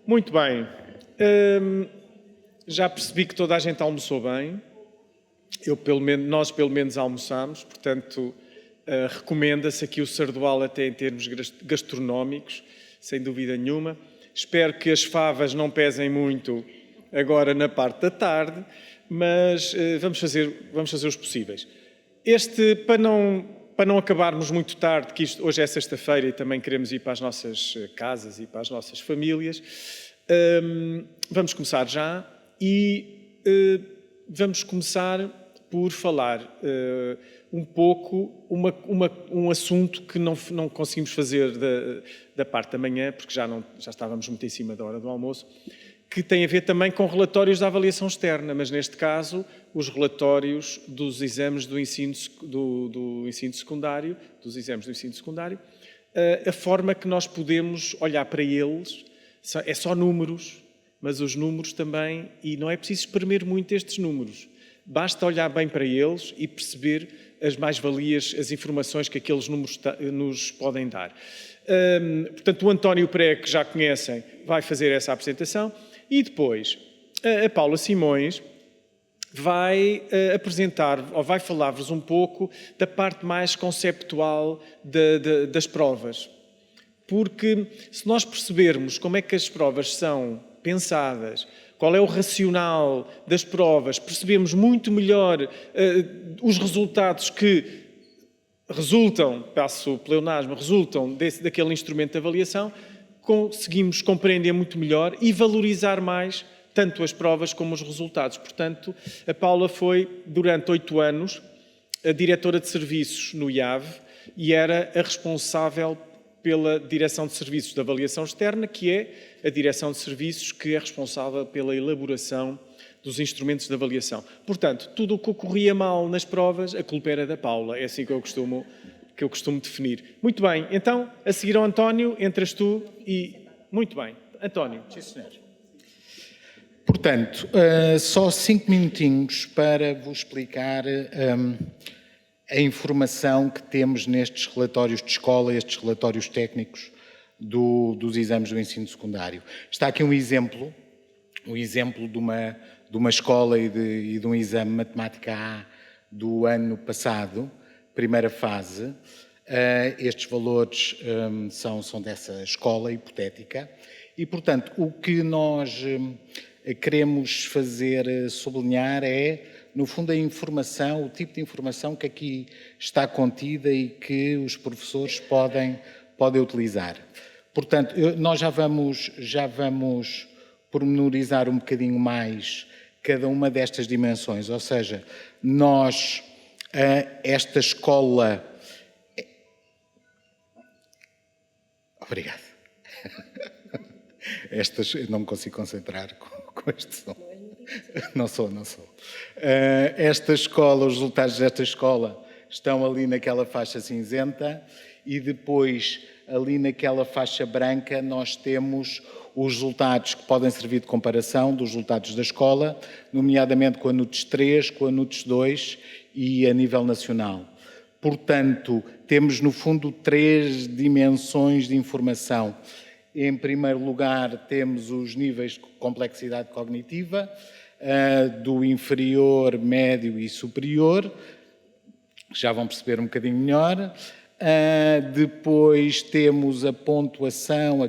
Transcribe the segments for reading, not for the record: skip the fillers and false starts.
Muito bem. Já percebi que toda a gente almoçou bem. Nós, pelo menos, almoçámos. Portanto, recomenda-se aqui o Sardual até em termos gastronómicos, sem dúvida nenhuma. Espero que as favas não pesem muito agora na parte da tarde, mas vamos fazer os possíveis. Para não acabarmos muito tarde, que hoje é sexta-feira e também queremos ir para as nossas casas e para as nossas famílias, vamos começar já e vamos começar por falar um pouco um assunto que não conseguimos fazer da parte da manhã, porque já estávamos muito em cima da hora do almoço, que tem a ver também com relatórios da avaliação externa, mas neste caso os relatórios dos exames do ensino secundário, a forma que nós podemos olhar para eles, é só números, mas os números também, e não é preciso espremer muito estes números, basta olhar bem para eles e perceber as mais-valias, as informações que aqueles números nos podem dar. Portanto, o António Pré, que já conhecem, vai fazer essa apresentação e depois a Paula Simões vai apresentar, ou vai falar-vos um pouco da parte mais conceptual das provas. Porque se nós percebermos como é que as provas são pensadas, qual é o racional das provas, percebemos muito melhor os resultados que resultam, passo o pleonasmo, resultam daquele instrumento de avaliação, conseguimos compreender muito melhor e valorizar mais tanto as provas como os resultados. Portanto, a Paula foi, durante 8 anos, a diretora de serviços no IAV e era a responsável pela Direção de Serviços de Avaliação Externa, que é a Direção de Serviços que é responsável pela elaboração dos instrumentos de avaliação. Portanto, tudo o que ocorria mal nas provas, a culpa era da Paula. É assim que eu costumo definir. Muito bem, então, a seguir ao António, entras tu e... Muito bem. António. Sim, senhor. Portanto, só 5 minutinhos para vos explicar a informação que temos nestes relatórios de escola, estes relatórios técnicos dos exames do ensino secundário. Está aqui um exemplo de uma escola e de um exame Matemática A do ano passado, primeira fase. Estes valores são dessa escola hipotética e, portanto, o que nós queremos sublinhar é, no fundo, a informação, o tipo de informação que aqui está contida e que os professores podem utilizar. Portanto, nós já vamos pormenorizar um bocadinho mais cada uma destas dimensões, ou seja, esta escola... Obrigado. Não me consigo concentrar com este som. Não sou. Esta escola, os resultados desta escola estão ali naquela faixa cinzenta e depois ali naquela faixa branca nós temos os resultados que podem servir de comparação dos resultados da escola, nomeadamente com a NUTES 3, com a NUTES 2 e a nível nacional. Portanto, temos no fundo 3 dimensões de informação. Em primeiro lugar, temos os níveis de complexidade cognitiva, do inferior, médio e superior, já vão perceber um bocadinho melhor. Depois temos a pontuação,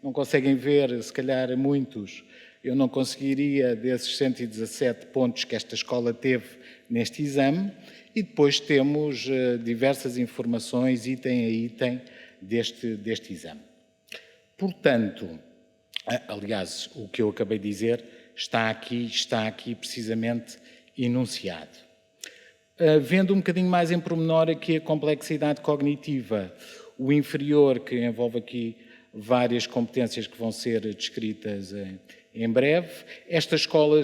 não conseguem ver, se calhar muitos, eu não conseguiria desses 117 pontos que esta escola teve neste exame. E depois temos diversas informações, item a item, deste exame. Portanto, aliás, o que eu acabei de dizer está aqui precisamente enunciado. Vendo um bocadinho mais em pormenor aqui a complexidade cognitiva, o inferior, que envolve aqui várias competências que vão ser descritas em breve. Esta escola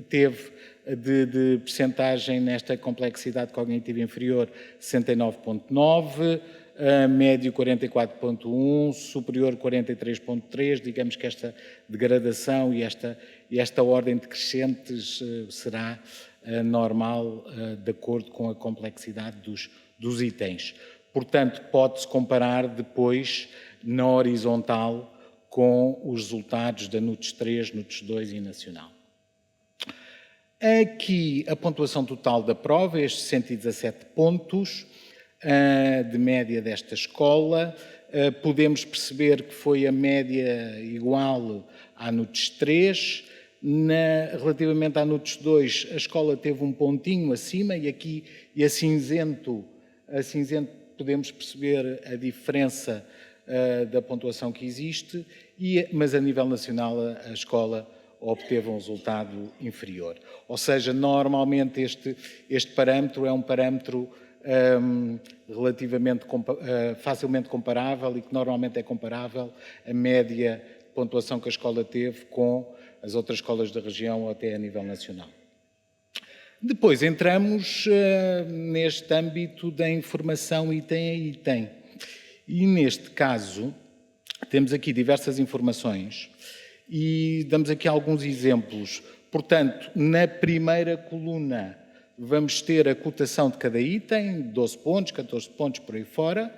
teve de percentagem nesta complexidade cognitiva inferior 69,9%, médio 44,1%, superior 43,3%. Digamos que esta degradação e esta ordem decrescentes será normal de acordo com a complexidade dos itens. Portanto, pode-se comparar depois na horizontal com os resultados da NUTES 3, NUTES 2 e Nacional. Aqui a pontuação total da prova, estes 117 pontos de média desta escola. Podemos perceber que foi a média igual à NUTES 3. Relativamente à NUTES 2, a escola teve um pontinho acima e a cinzento podemos perceber a diferença da pontuação que existe, mas a nível nacional a escola obteve um resultado inferior. Ou seja, normalmente este parâmetro é um parâmetro relativamente facilmente comparável e que normalmente é comparável a média de pontuação que a escola teve com as outras escolas da região ou até a nível nacional. Depois entramos neste âmbito da informação item a item. E neste caso temos aqui diversas informações e damos aqui alguns exemplos. Portanto, na primeira coluna vamos ter a cotação de cada item, 12 pontos, 14 pontos, por aí fora.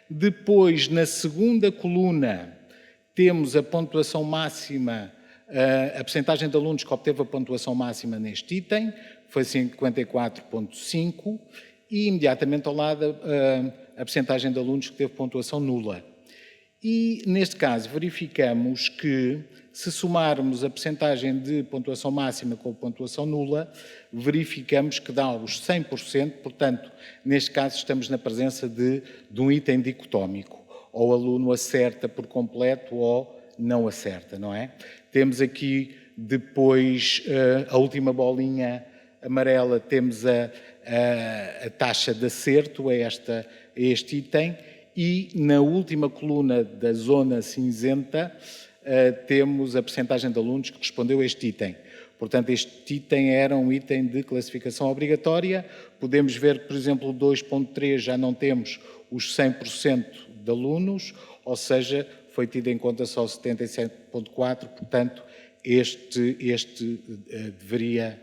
Depois, na segunda coluna, temos a pontuação máxima, a percentagem de alunos que obteve a pontuação máxima neste item, foi 54,5, e imediatamente ao lado a percentagem de alunos que teve pontuação nula. E, neste caso, verificamos que, se somarmos a percentagem de pontuação máxima com a pontuação nula, verificamos que dá os 100%, portanto, neste caso estamos na presença de um item dicotómico. Ou o aluno acerta por completo ou não acerta, não é? Temos aqui, depois, a última bolinha amarela, temos a taxa de acerto a este item, e na última coluna da zona cinzenta temos a percentagem de alunos que respondeu a este item. Portanto, este item era um item de classificação obrigatória. Podemos ver que, por exemplo, o 2.3 já não temos os 100% de alunos, ou seja, foi tido em conta só 77.4, portanto, este deveria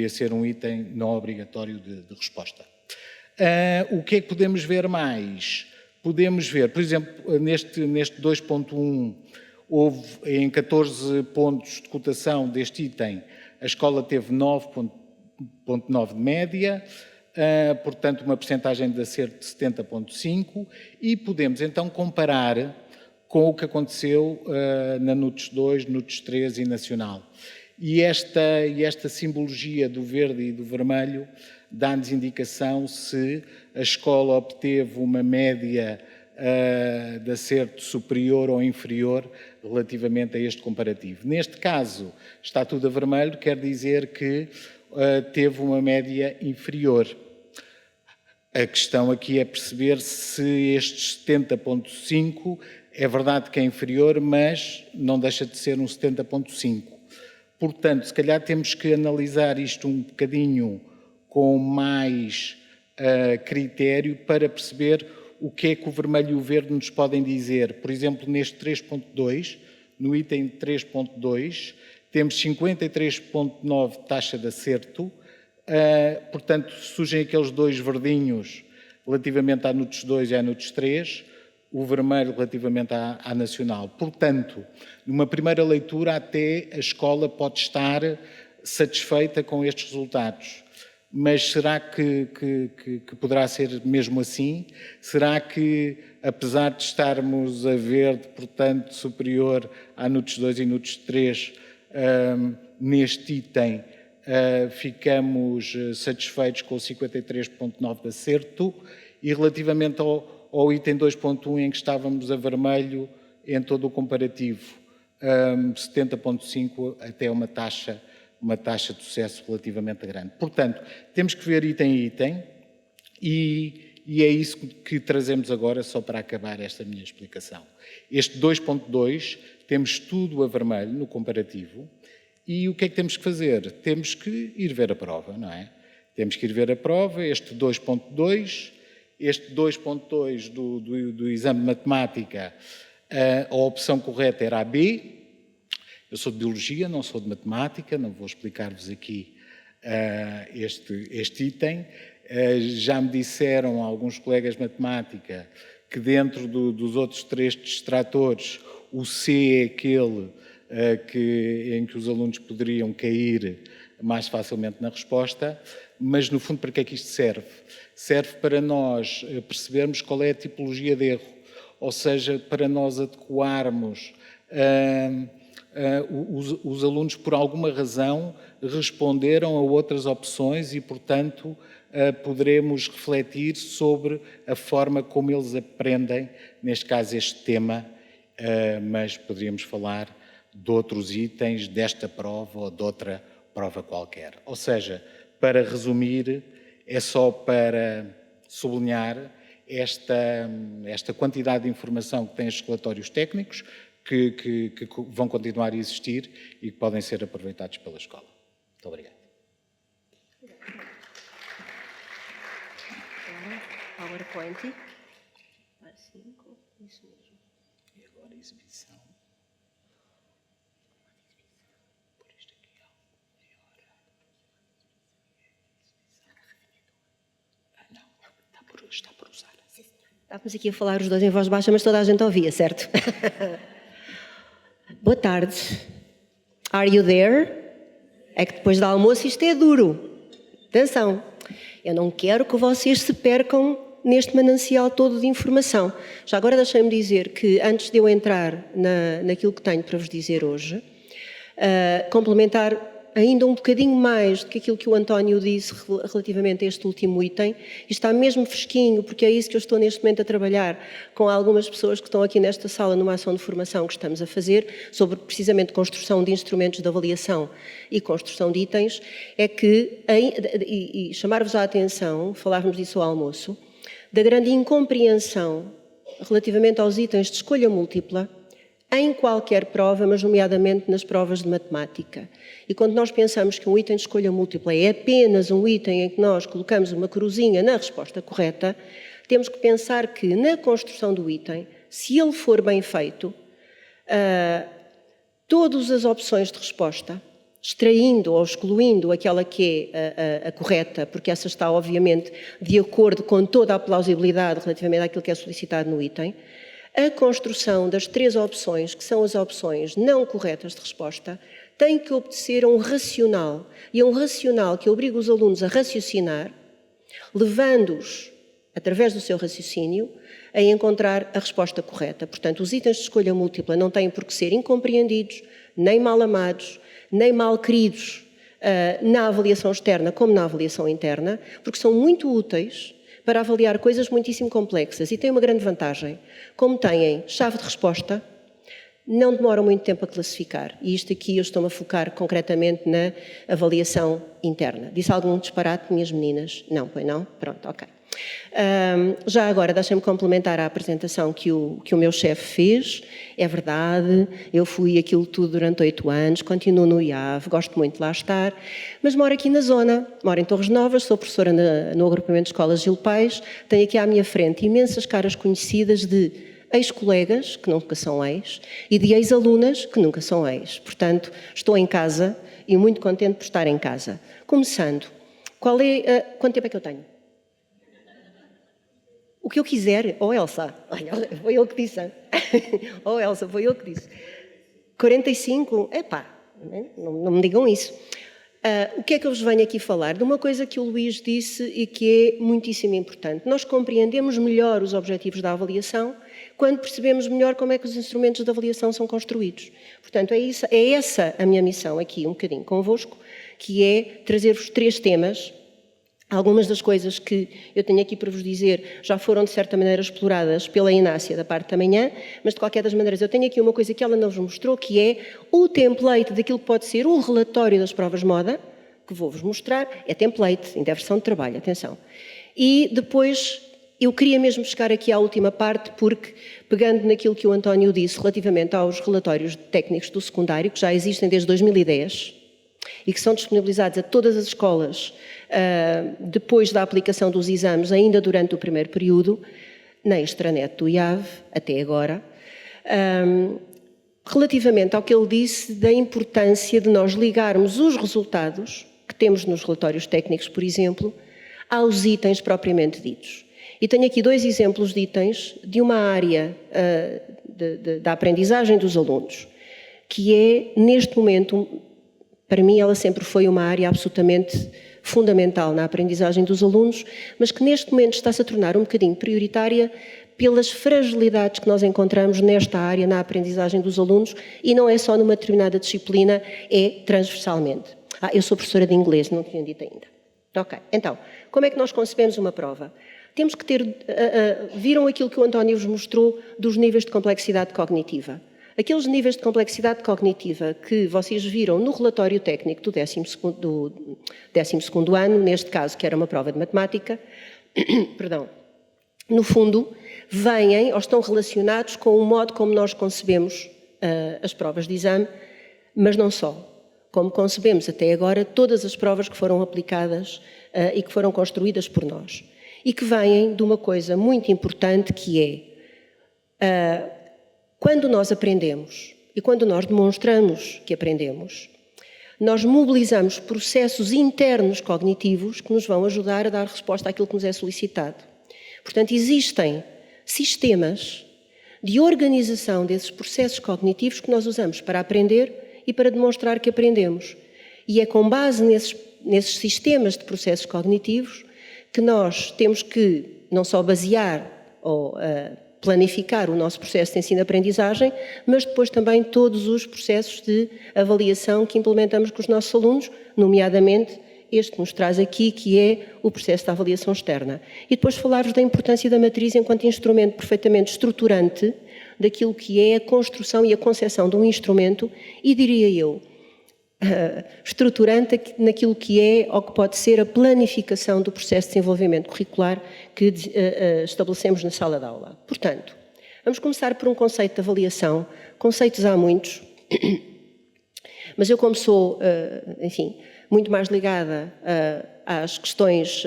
ser um item não obrigatório de resposta. O que é que podemos ver mais? Podemos ver, por exemplo, neste 2.1, houve em 14 pontos de cotação deste item, a escola teve 9,9 de média, portanto uma percentagem de acerto de 70,5, e podemos então comparar com o que aconteceu na NUTES 2, NUTES 3 e Nacional. E esta simbologia do verde e do vermelho dá-nos indicação se a escola obteve uma média de acerto superior ou inferior relativamente a este comparativo. Neste caso, está tudo a vermelho, quer dizer que teve uma média inferior. A questão aqui é perceber se estes 70,5 é verdade que é inferior, mas não deixa de ser um 70,5. Portanto, se calhar temos que analisar isto um bocadinho com mais critério para perceber o que é que o vermelho e o verde nos podem dizer. Por exemplo, neste 3.2, no item 3.2, temos 53,9 de taxa de acerto. Portanto, surgem aqueles dois verdinhos relativamente à NUTES 2 e à NUTES 3, o vermelho relativamente à Nacional. Portanto, numa primeira leitura, até a escola pode estar satisfeita com estes resultados. Mas será que poderá ser mesmo assim? Será que, apesar de estarmos a verde, portanto, superior à NUTES 2 e NUTES 3, neste item, ficamos satisfeitos com o 53,9 de acerto, e relativamente ao item 2.1, em que estávamos a vermelho em todo o comparativo, 70,5 até uma taxa de sucesso relativamente grande. Portanto, temos que ver item a item, e é isso que trazemos agora, só para acabar esta minha explicação. Este 2.2, temos tudo a vermelho no comparativo, e o que é que temos que fazer? Temos que ir ver a prova, não é? Temos que ir ver a prova, este 2.2, este 2.2 do exame de matemática, a opção correta era a B. Eu sou de Biologia, não sou de Matemática, não vou explicar-vos aqui este item. Já me disseram alguns colegas de Matemática que dentro dos outros 3 distratores, o C é aquele em que os alunos poderiam cair mais facilmente na resposta, mas no fundo para que é que isto serve? Serve para nós percebermos qual é a tipologia de erro, ou seja, para nós adequarmos os alunos por alguma razão responderam a outras opções e, portanto, poderemos refletir sobre a forma como eles aprendem, neste caso este tema, mas poderíamos falar de outros itens desta prova ou de outra prova qualquer. Ou seja, para resumir, é só para sublinhar esta quantidade de informação que têm os relatórios técnicos, que vão continuar a existir e que podem ser aproveitados pela escola. Muito obrigado. PowerPoint. Isso mesmo. E agora a exibição. Por isto aqui, maior. Não, está por usar. Estávamos aqui a falar os dois em voz baixa, mas toda a gente ouvia, certo? Boa tarde. Are you there? É que depois do almoço isto é duro. Atenção, eu não quero que vocês se percam neste manancial todo de informação. Já agora deixem-me dizer que, antes de eu entrar naquilo que tenho para vos dizer hoje, complementar ainda um bocadinho mais do que aquilo que o António disse relativamente a este último item. Isto está mesmo fresquinho, porque é isso que eu estou neste momento a trabalhar com algumas pessoas que estão aqui nesta sala numa ação de formação que estamos a fazer sobre precisamente construção de instrumentos de avaliação e construção de itens, é que, e chamar-vos a atenção, falávamos disso ao almoço, da grande incompreensão relativamente aos itens de escolha múltipla em qualquer prova, mas nomeadamente nas provas de matemática. E quando nós pensamos que um item de escolha múltipla é apenas um item em que nós colocamos uma cruzinha na resposta correta, temos que pensar que na construção do item, se ele for bem feito, todas as opções de resposta, extraindo ou excluindo aquela que é a correta, porque essa está obviamente de acordo com toda a plausibilidade relativamente àquilo que é solicitado no item, a construção das 3 opções, que são as opções não corretas de resposta, tem que obedecer a um racional. E a um racional que obriga os alunos a raciocinar, levando-os, através do seu raciocínio, a encontrar a resposta correta. Portanto, os itens de escolha múltipla não têm por que ser incompreendidos, nem mal amados, nem mal queridos na avaliação externa como na avaliação interna, porque são muito úteis para avaliar coisas muitíssimo complexas e têm uma grande vantagem. Como têm chave de resposta, não demoram muito tempo a classificar. E isto aqui eu estou-me a focar concretamente na avaliação interna. Disse algum disparate, minhas meninas? Não, pois não? Pronto, ok. Já agora, deixem-me complementar a apresentação que o meu chefe fez. É verdade, eu fui aquilo tudo durante 8 anos, continuo no IAV, gosto muito de lá estar, mas moro aqui na zona, moro em Torres Novas, sou professora no agrupamento de escolas Gil Pais, tenho aqui à minha frente imensas caras conhecidas de ex-colegas, que nunca são ex, e de ex-alunas, que nunca são ex. Portanto, estou em casa e muito contente por estar em casa. Começando, quanto tempo é que eu tenho? O que eu quiser. Oh, Elsa, olha, foi ele que disse. Oh, Elsa, foi ele que disse. 45? Epá, não me digam isso. O que é que eu vos venho aqui falar? De uma coisa que o Luís disse e que é muitíssimo importante. Nós compreendemos melhor os objetivos da avaliação quando percebemos melhor como é que os instrumentos de avaliação são construídos. Portanto, é essa a minha missão aqui, um bocadinho convosco, que é trazer-vos 3 temas. Algumas das coisas que eu tenho aqui para vos dizer já foram, de certa maneira, exploradas pela Inácia da parte da manhã, mas, de qualquer das maneiras, eu tenho aqui uma coisa que ela não vos mostrou, que é o template daquilo que pode ser o relatório das provas de moda, que vou-vos mostrar. É template, ainda é versão de trabalho, atenção. E depois, eu queria mesmo chegar aqui à última parte, porque, pegando naquilo que o António disse relativamente aos relatórios técnicos do secundário, que já existem desde 2010, e que são disponibilizados a todas as escolas depois da aplicação dos exames, ainda durante o primeiro período, na extranet do IAV, até agora, relativamente ao que ele disse da importância de nós ligarmos os resultados que temos nos relatórios técnicos, por exemplo, aos itens propriamente ditos. E tenho aqui 2 exemplos de itens de uma área da aprendizagem dos alunos, que é, neste momento, para mim ela sempre foi uma área absolutamente fundamental na aprendizagem dos alunos, mas que neste momento está-se a tornar um bocadinho prioritária pelas fragilidades que nós encontramos nesta área na aprendizagem dos alunos, e não é só numa determinada disciplina, é transversalmente. Eu sou professora de inglês, não tinha dito ainda. Ok, então, como é que nós concebemos uma prova? Temos que ter... viram aquilo que o António vos mostrou dos níveis de complexidade cognitiva. Aqueles níveis de complexidade cognitiva que vocês viram no relatório técnico do 12º ano, neste caso, que era uma prova de matemática, perdão, no fundo, vêm ou estão relacionados com o modo como nós concebemos as provas de exame, mas não só. Como concebemos até agora todas as provas que foram aplicadas e que foram construídas por nós. E que vêm de uma coisa muito importante, que é, quando nós aprendemos e quando nós demonstramos que aprendemos, nós mobilizamos processos internos cognitivos que nos vão ajudar a dar resposta àquilo que nos é solicitado. Portanto, existem sistemas de organização desses processos cognitivos que nós usamos para aprender e para demonstrar que aprendemos. E é com base nesses sistemas de processos cognitivos que nós temos que não só basear ou planificar o nosso processo de ensino-aprendizagem, mas depois também todos os processos de avaliação que implementamos com os nossos alunos, nomeadamente este que nos traz aqui, que é o processo de avaliação externa. E depois falar-vos da importância da matriz enquanto instrumento perfeitamente estruturante daquilo que é a construção e a concepção de um instrumento, e diria eu, estruturante naquilo que é ou que pode ser a planificação do processo de desenvolvimento curricular que estabelecemos na sala de aula. Portanto, vamos começar por um conceito de avaliação. Conceitos há muitos, mas eu, como sou, enfim, muito mais ligada às questões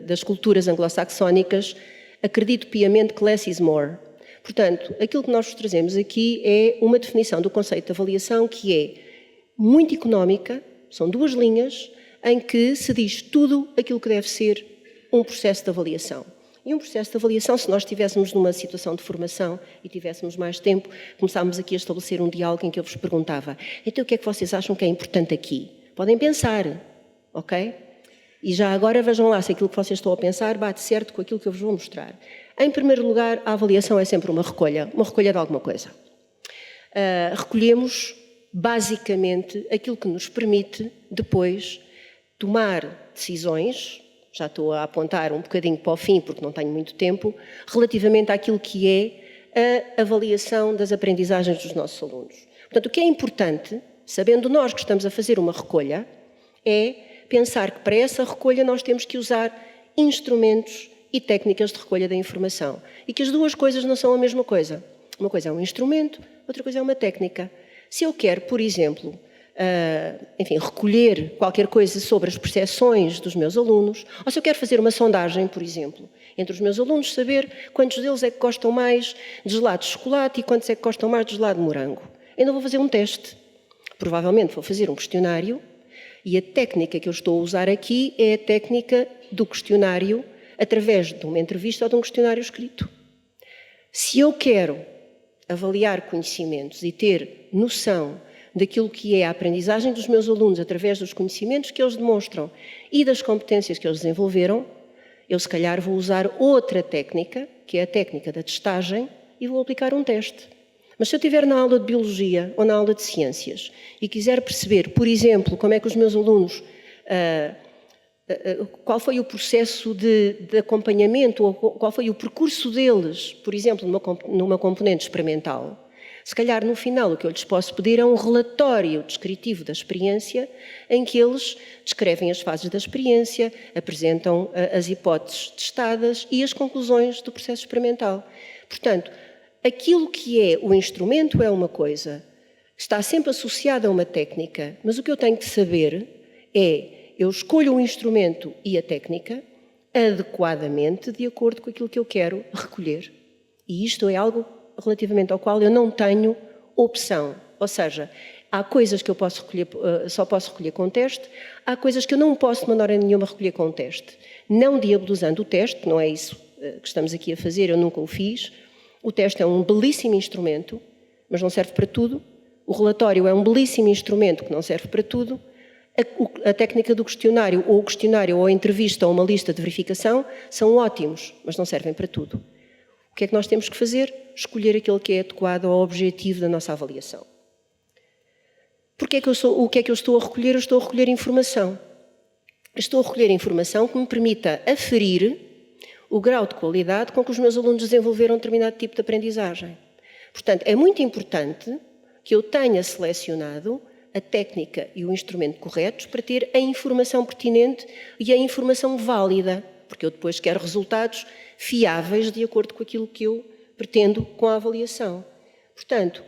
das culturas anglo-saxónicas, acredito piamente que less is more. Portanto, aquilo que nós vos trazemos aqui é uma definição do conceito de avaliação que é muito económica, são 2 linhas, em que se diz tudo aquilo que deve ser um processo de avaliação. E um processo de avaliação, se nós estivéssemos numa situação de formação e tivéssemos mais tempo, começámos aqui a estabelecer um diálogo em que eu vos perguntava: então o que é que vocês acham que é importante aqui? Podem pensar, ok? E já agora vejam lá se aquilo que vocês estão a pensar bate certo com aquilo que eu vos vou mostrar. Em primeiro lugar, a avaliação é sempre uma recolha de alguma coisa. Recolhemos basicamente aquilo que nos permite depois tomar decisões, já estou a apontar um bocadinho para o fim porque não tenho muito tempo, relativamente àquilo que é a avaliação das aprendizagens dos nossos alunos. Portanto, o que é importante, sabendo nós que estamos a fazer uma recolha, é pensar que para essa recolha nós temos que usar instrumentos e técnicas de recolha da informação. E que as 2 coisas não são a mesma coisa. Uma coisa é um instrumento, outra coisa é uma técnica. Se eu quero, por exemplo, enfim, recolher qualquer coisa sobre as percepções dos meus alunos, ou se eu quero fazer uma sondagem, por exemplo, entre os meus alunos, saber quantos deles é que gostam mais de gelado de chocolate e quantos é que gostam mais de gelado de morango. Eu não vou fazer um teste. Provavelmente vou fazer um questionário e a técnica que eu estou a usar aqui é a técnica do questionário através de uma entrevista ou de um questionário escrito. Se eu quero avaliar conhecimentos e ter noção daquilo que é a aprendizagem dos meus alunos através dos conhecimentos que eles demonstram e das competências que eles desenvolveram, eu se calhar vou usar outra técnica, que é a técnica da testagem, e vou aplicar um teste. Mas se eu estiver na aula de Biologia ou na aula de Ciências e quiser perceber, por exemplo, como é que os meus alunos... qual foi o processo de acompanhamento ou qual foi o percurso deles, por exemplo, numa componente experimental. Se calhar, no final, o que eu lhes posso pedir é um relatório descritivo da experiência em que eles descrevem as fases da experiência, apresentam as hipóteses testadas e as conclusões do processo experimental. Portanto, aquilo que é o instrumento é uma coisa, está sempre associado a uma técnica, mas o que eu tenho de saber é eu escolho o instrumento e a técnica adequadamente de acordo com aquilo que eu quero recolher. E isto é algo relativamente ao qual eu não tenho opção. Ou seja, há coisas que eu posso recolher, só posso recolher com teste, há coisas que eu não posso de maneira nenhuma recolher com teste. Não diabolizando o teste, não é isso que estamos aqui a fazer, eu nunca o fiz, O teste é um belíssimo instrumento, mas não serve para tudo. O relatório é um belíssimo instrumento que não serve para tudo. A técnica do questionário, ou o questionário, ou a entrevista, ou uma lista de verificação, são ótimos, mas não servem para tudo. O que é que nós temos que fazer? Escolher aquele que é adequado ao objetivo da nossa avaliação. O que é que eu estou a recolher? Eu estou a recolher informação. Estou a recolher informação que me permita aferir o grau de qualidade com que os meus alunos desenvolveram um determinado tipo de aprendizagem. Portanto, é muito importante que eu tenha selecionado a técnica e o instrumento corretos para ter a informação pertinente e a informação válida, porque eu depois quero resultados fiáveis de acordo com aquilo que eu pretendo com a avaliação. Portanto,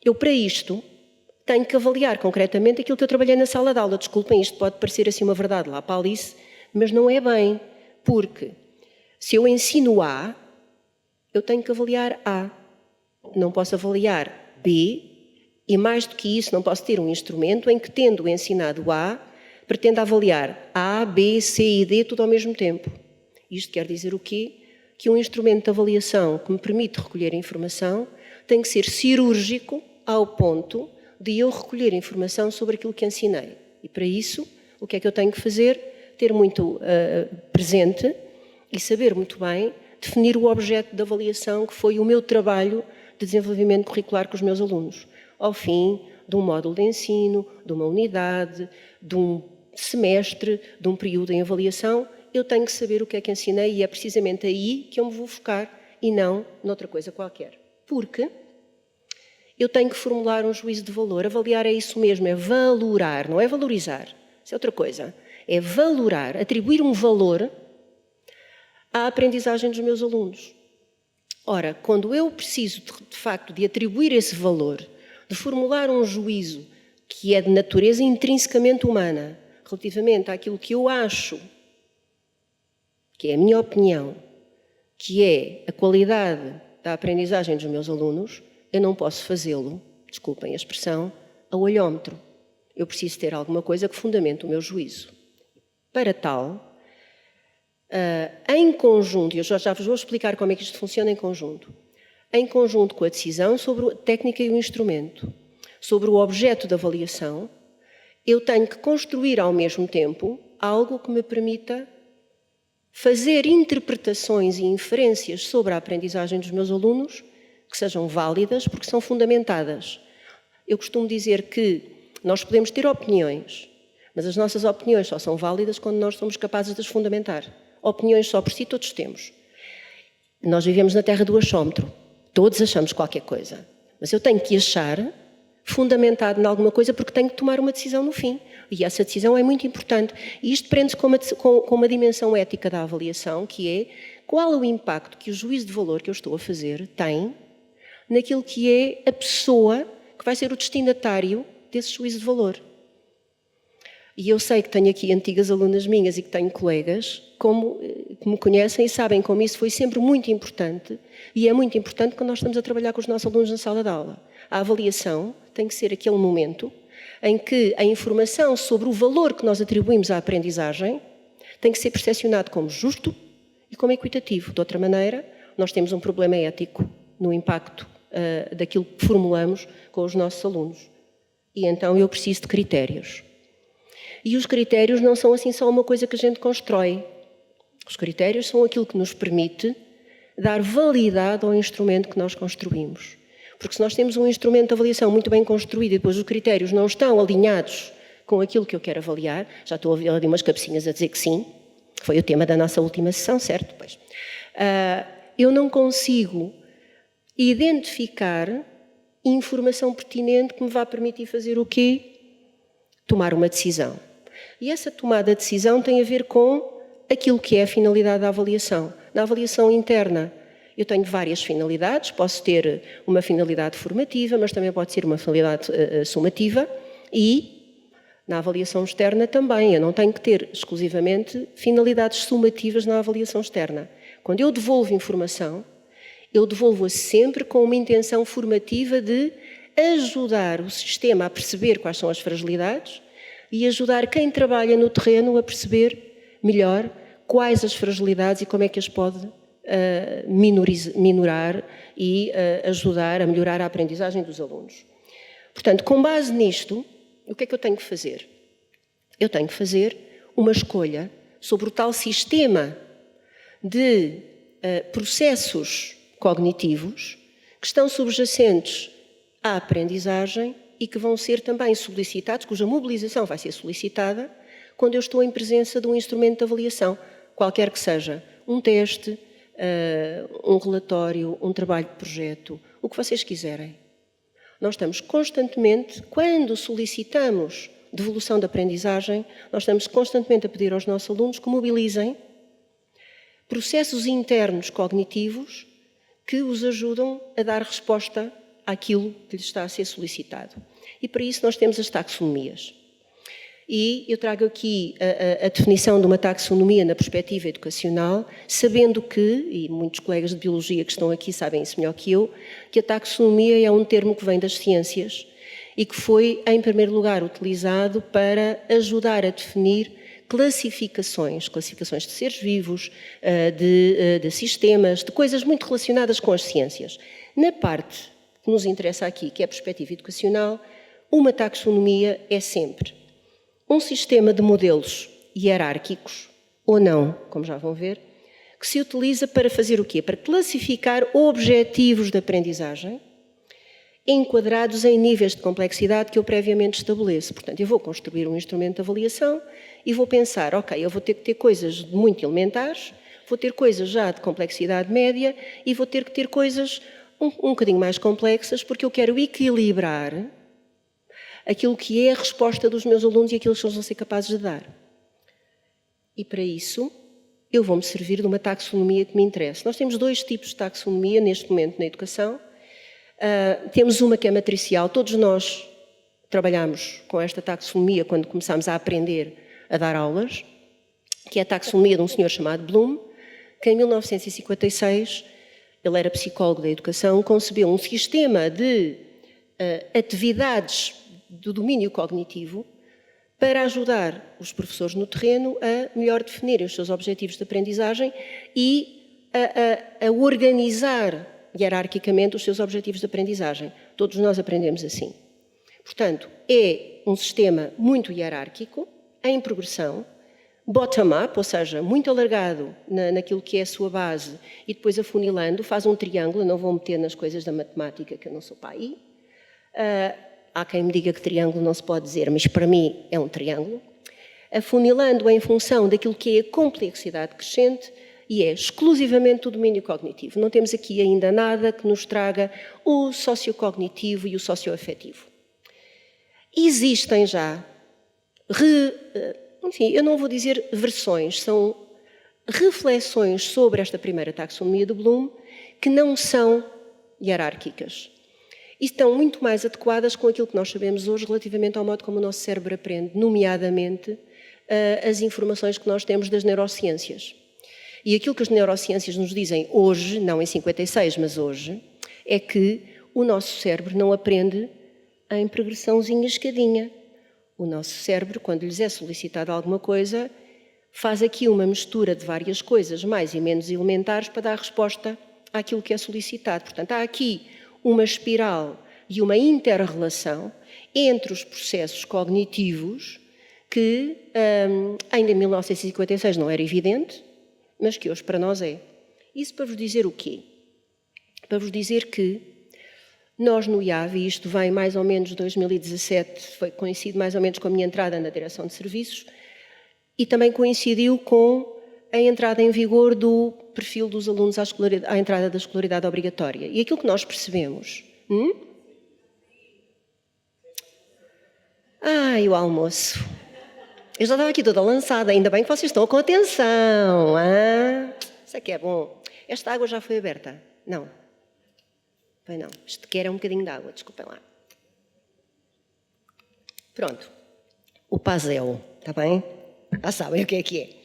eu para isto tenho que avaliar concretamente aquilo que eu trabalhei na sala de aula. Desculpem, isto pode parecer assim uma verdade lá para a Alice, mas não é bem, porque se eu ensino A, eu tenho que avaliar A. Não posso avaliar B, e mais do que isso, não posso ter um instrumento em que, tendo ensinado A, pretenda avaliar A, B, C e D tudo ao mesmo tempo. Isto quer dizer o quê? Que um instrumento de avaliação que me permite recolher informação tem que ser cirúrgico ao ponto de eu recolher informação sobre aquilo que ensinei. E para isso, o que é que eu tenho que fazer? Ter muito presente e saber muito bem definir o objeto da avaliação, que foi o meu trabalho de desenvolvimento curricular com os meus alunos. Ao fim de um módulo de ensino, de uma unidade, de um semestre, de um período em avaliação, eu tenho que saber o que é que ensinei e é precisamente aí que eu me vou focar e não noutra coisa qualquer. Porque eu tenho que formular um juízo de valor. Avaliar é isso mesmo, é valorar, não é valorizar. Isso é outra coisa. É valorar, atribuir um valor à aprendizagem dos meus alunos. Ora, quando eu preciso, de facto, de atribuir esse valor, de formular um juízo que é de natureza intrinsecamente humana, relativamente àquilo que eu acho, que é a minha opinião, que é a qualidade da aprendizagem dos meus alunos, eu não posso fazê-lo, desculpem a expressão, a olhómetro. Eu preciso ter alguma coisa que fundamente o meu juízo. Para tal, em conjunto, e eu já vos vou explicar como é que isto funciona em conjunto com a decisão sobre a técnica e o instrumento, sobre o objeto da avaliação, eu tenho que construir ao mesmo tempo algo que me permita fazer interpretações e inferências sobre a aprendizagem dos meus alunos que sejam válidas porque são fundamentadas. Eu costumo dizer que nós podemos ter opiniões, mas as nossas opiniões só são válidas quando nós somos capazes de as fundamentar. Opiniões só por si todos temos. Nós vivemos na terra do achómetro. Todos achamos qualquer coisa. Mas eu tenho que achar fundamentado em alguma coisa porque tenho que tomar uma decisão no fim. E essa decisão é muito importante. E isto prende-se com uma dimensão ética da avaliação, que é qual é o impacto que o juízo de valor que eu estou a fazer tem naquilo que é a pessoa que vai ser o destinatário desse juízo de valor. E eu sei que tenho aqui antigas alunas minhas e que tenho colegas que me conhecem e sabem como isso foi sempre muito importante, e é muito importante quando nós estamos a trabalhar com os nossos alunos na sala de aula. A avaliação tem que ser aquele momento em que a informação sobre o valor que nós atribuímos à aprendizagem tem que ser percepcionado como justo e como equitativo. De outra maneira, nós temos um problema ético no impacto daquilo que formulamos com os nossos alunos. E então eu preciso de critérios. E os critérios não são assim só uma coisa que a gente constrói. Os critérios são aquilo que nos permite dar validade ao instrumento que nós construímos. Porque se nós temos um instrumento de avaliação muito bem construído e depois os critérios não estão alinhados com aquilo que eu quero avaliar, já estou a ouvir ali umas cabecinhas a dizer que sim, foi o tema da nossa última sessão, certo? Pois. Eu não consigo identificar informação pertinente que me vá permitir fazer o quê? Tomar uma decisão. E essa tomada de decisão tem a ver com aquilo que é a finalidade da avaliação. Na avaliação interna, eu tenho várias finalidades. Posso ter uma finalidade formativa, mas também pode ser uma finalidade sumativa. E na avaliação externa também. Eu não tenho que ter exclusivamente finalidades sumativas na avaliação externa. Quando eu devolvo informação, eu devolvo-a sempre com uma intenção formativa de ajudar o sistema a perceber quais são as fragilidades e ajudar quem trabalha no terreno a perceber melhor quais as fragilidades e como é que as pode minorar e ajudar a melhorar a aprendizagem dos alunos. Portanto, com base nisto, o que é que eu tenho que fazer? Eu tenho que fazer uma escolha sobre o tal sistema de processos cognitivos que estão subjacentes à aprendizagem e que vão ser também solicitados, cuja mobilização vai ser solicitada quando eu estou em presença de um instrumento de avaliação, qualquer que seja, um teste, um relatório, um trabalho de projeto, o que vocês quiserem. Nós estamos constantemente, quando solicitamos devolução de aprendizagem, nós estamos constantemente a pedir aos nossos alunos que mobilizem processos internos cognitivos que os ajudam a dar resposta àquilo que lhes está a ser solicitado. E para isso nós temos as taxonomias. E eu trago aqui a definição de uma taxonomia na perspectiva educacional, sabendo que, e muitos colegas de biologia que estão aqui sabem isso melhor que eu, que a taxonomia é um termo que vem das ciências e que foi, em primeiro lugar, utilizado para ajudar a definir classificações de seres vivos, de sistemas, de coisas muito relacionadas com as ciências. Na parte que nos interessa aqui, que é a perspectiva educacional, uma taxonomia é sempre um sistema de modelos hierárquicos, ou não, como já vão ver, que se utiliza para fazer o quê? Para classificar objetivos de aprendizagem enquadrados em níveis de complexidade que eu previamente estabeleço. Portanto, eu vou construir um instrumento de avaliação e vou pensar, ok, eu vou ter que ter coisas muito elementares, vou ter coisas já de complexidade média e vou ter que ter coisas um bocadinho mais complexas porque eu quero equilibrar aquilo que é a resposta dos meus alunos e aquilo que eles vão ser capazes de dar. E para isso, eu vou-me servir de uma taxonomia que me interessa. Nós temos dois tipos de taxonomia neste momento na educação. Temos uma que é matricial. Todos nós trabalhamos com esta taxonomia quando começámos a aprender a dar aulas, que é a taxonomia de um senhor chamado Bloom, que em 1956, ele era psicólogo da educação, concebeu um sistema de atividades do domínio cognitivo para ajudar os professores no terreno a melhor definirem os seus objetivos de aprendizagem e a organizar hierarquicamente os seus objetivos de aprendizagem. Todos nós aprendemos assim. Portanto, é um sistema muito hierárquico, em progressão, bottom-up, ou seja, muito alargado naquilo que é a sua base e depois afunilando, faz um triângulo, não vou meter nas coisas da matemática que eu não sou para aí. Há quem me diga que triângulo não se pode dizer, mas para mim é um triângulo. Afunilando em função daquilo que é a complexidade crescente e é exclusivamente o domínio cognitivo. Não temos aqui ainda nada que nos traga o sociocognitivo e o socioafetivo. Existem já, enfim, eu não vou dizer versões, são reflexões sobre esta primeira taxonomia de Bloom que não são hierárquicas. E estão muito mais adequadas com aquilo que nós sabemos hoje relativamente ao modo como o nosso cérebro aprende, nomeadamente as informações que nós temos das neurociências. E aquilo que as neurociências nos dizem hoje, não em 56, mas hoje, é que o nosso cérebro não aprende em progressãozinha escadinha. O nosso cérebro, quando lhes é solicitada alguma coisa, faz aqui uma mistura de várias coisas, mais e menos elementares, para dar resposta àquilo que é solicitado. Portanto, há aqui uma espiral e uma inter-relação entre os processos cognitivos que ainda em 1956 não era evidente, mas que hoje para nós é. Isso para vos dizer o quê? Para vos dizer que nós no IAV, e isto vem mais ou menos de 2017, coincide mais ou menos com a minha entrada na direção de serviços, e também coincidiu com a entrada em vigor do perfil dos alunos à entrada da escolaridade obrigatória. E aquilo que nós percebemos... Ai, o almoço. Eu já estava aqui toda lançada, ainda bem que vocês estão com atenção. Isso é que é bom. Esta água já foi aberta? Não. Bem, não. Isto quer um bocadinho de água, desculpem lá. Pronto. O Pazel, está bem? Já sabem o que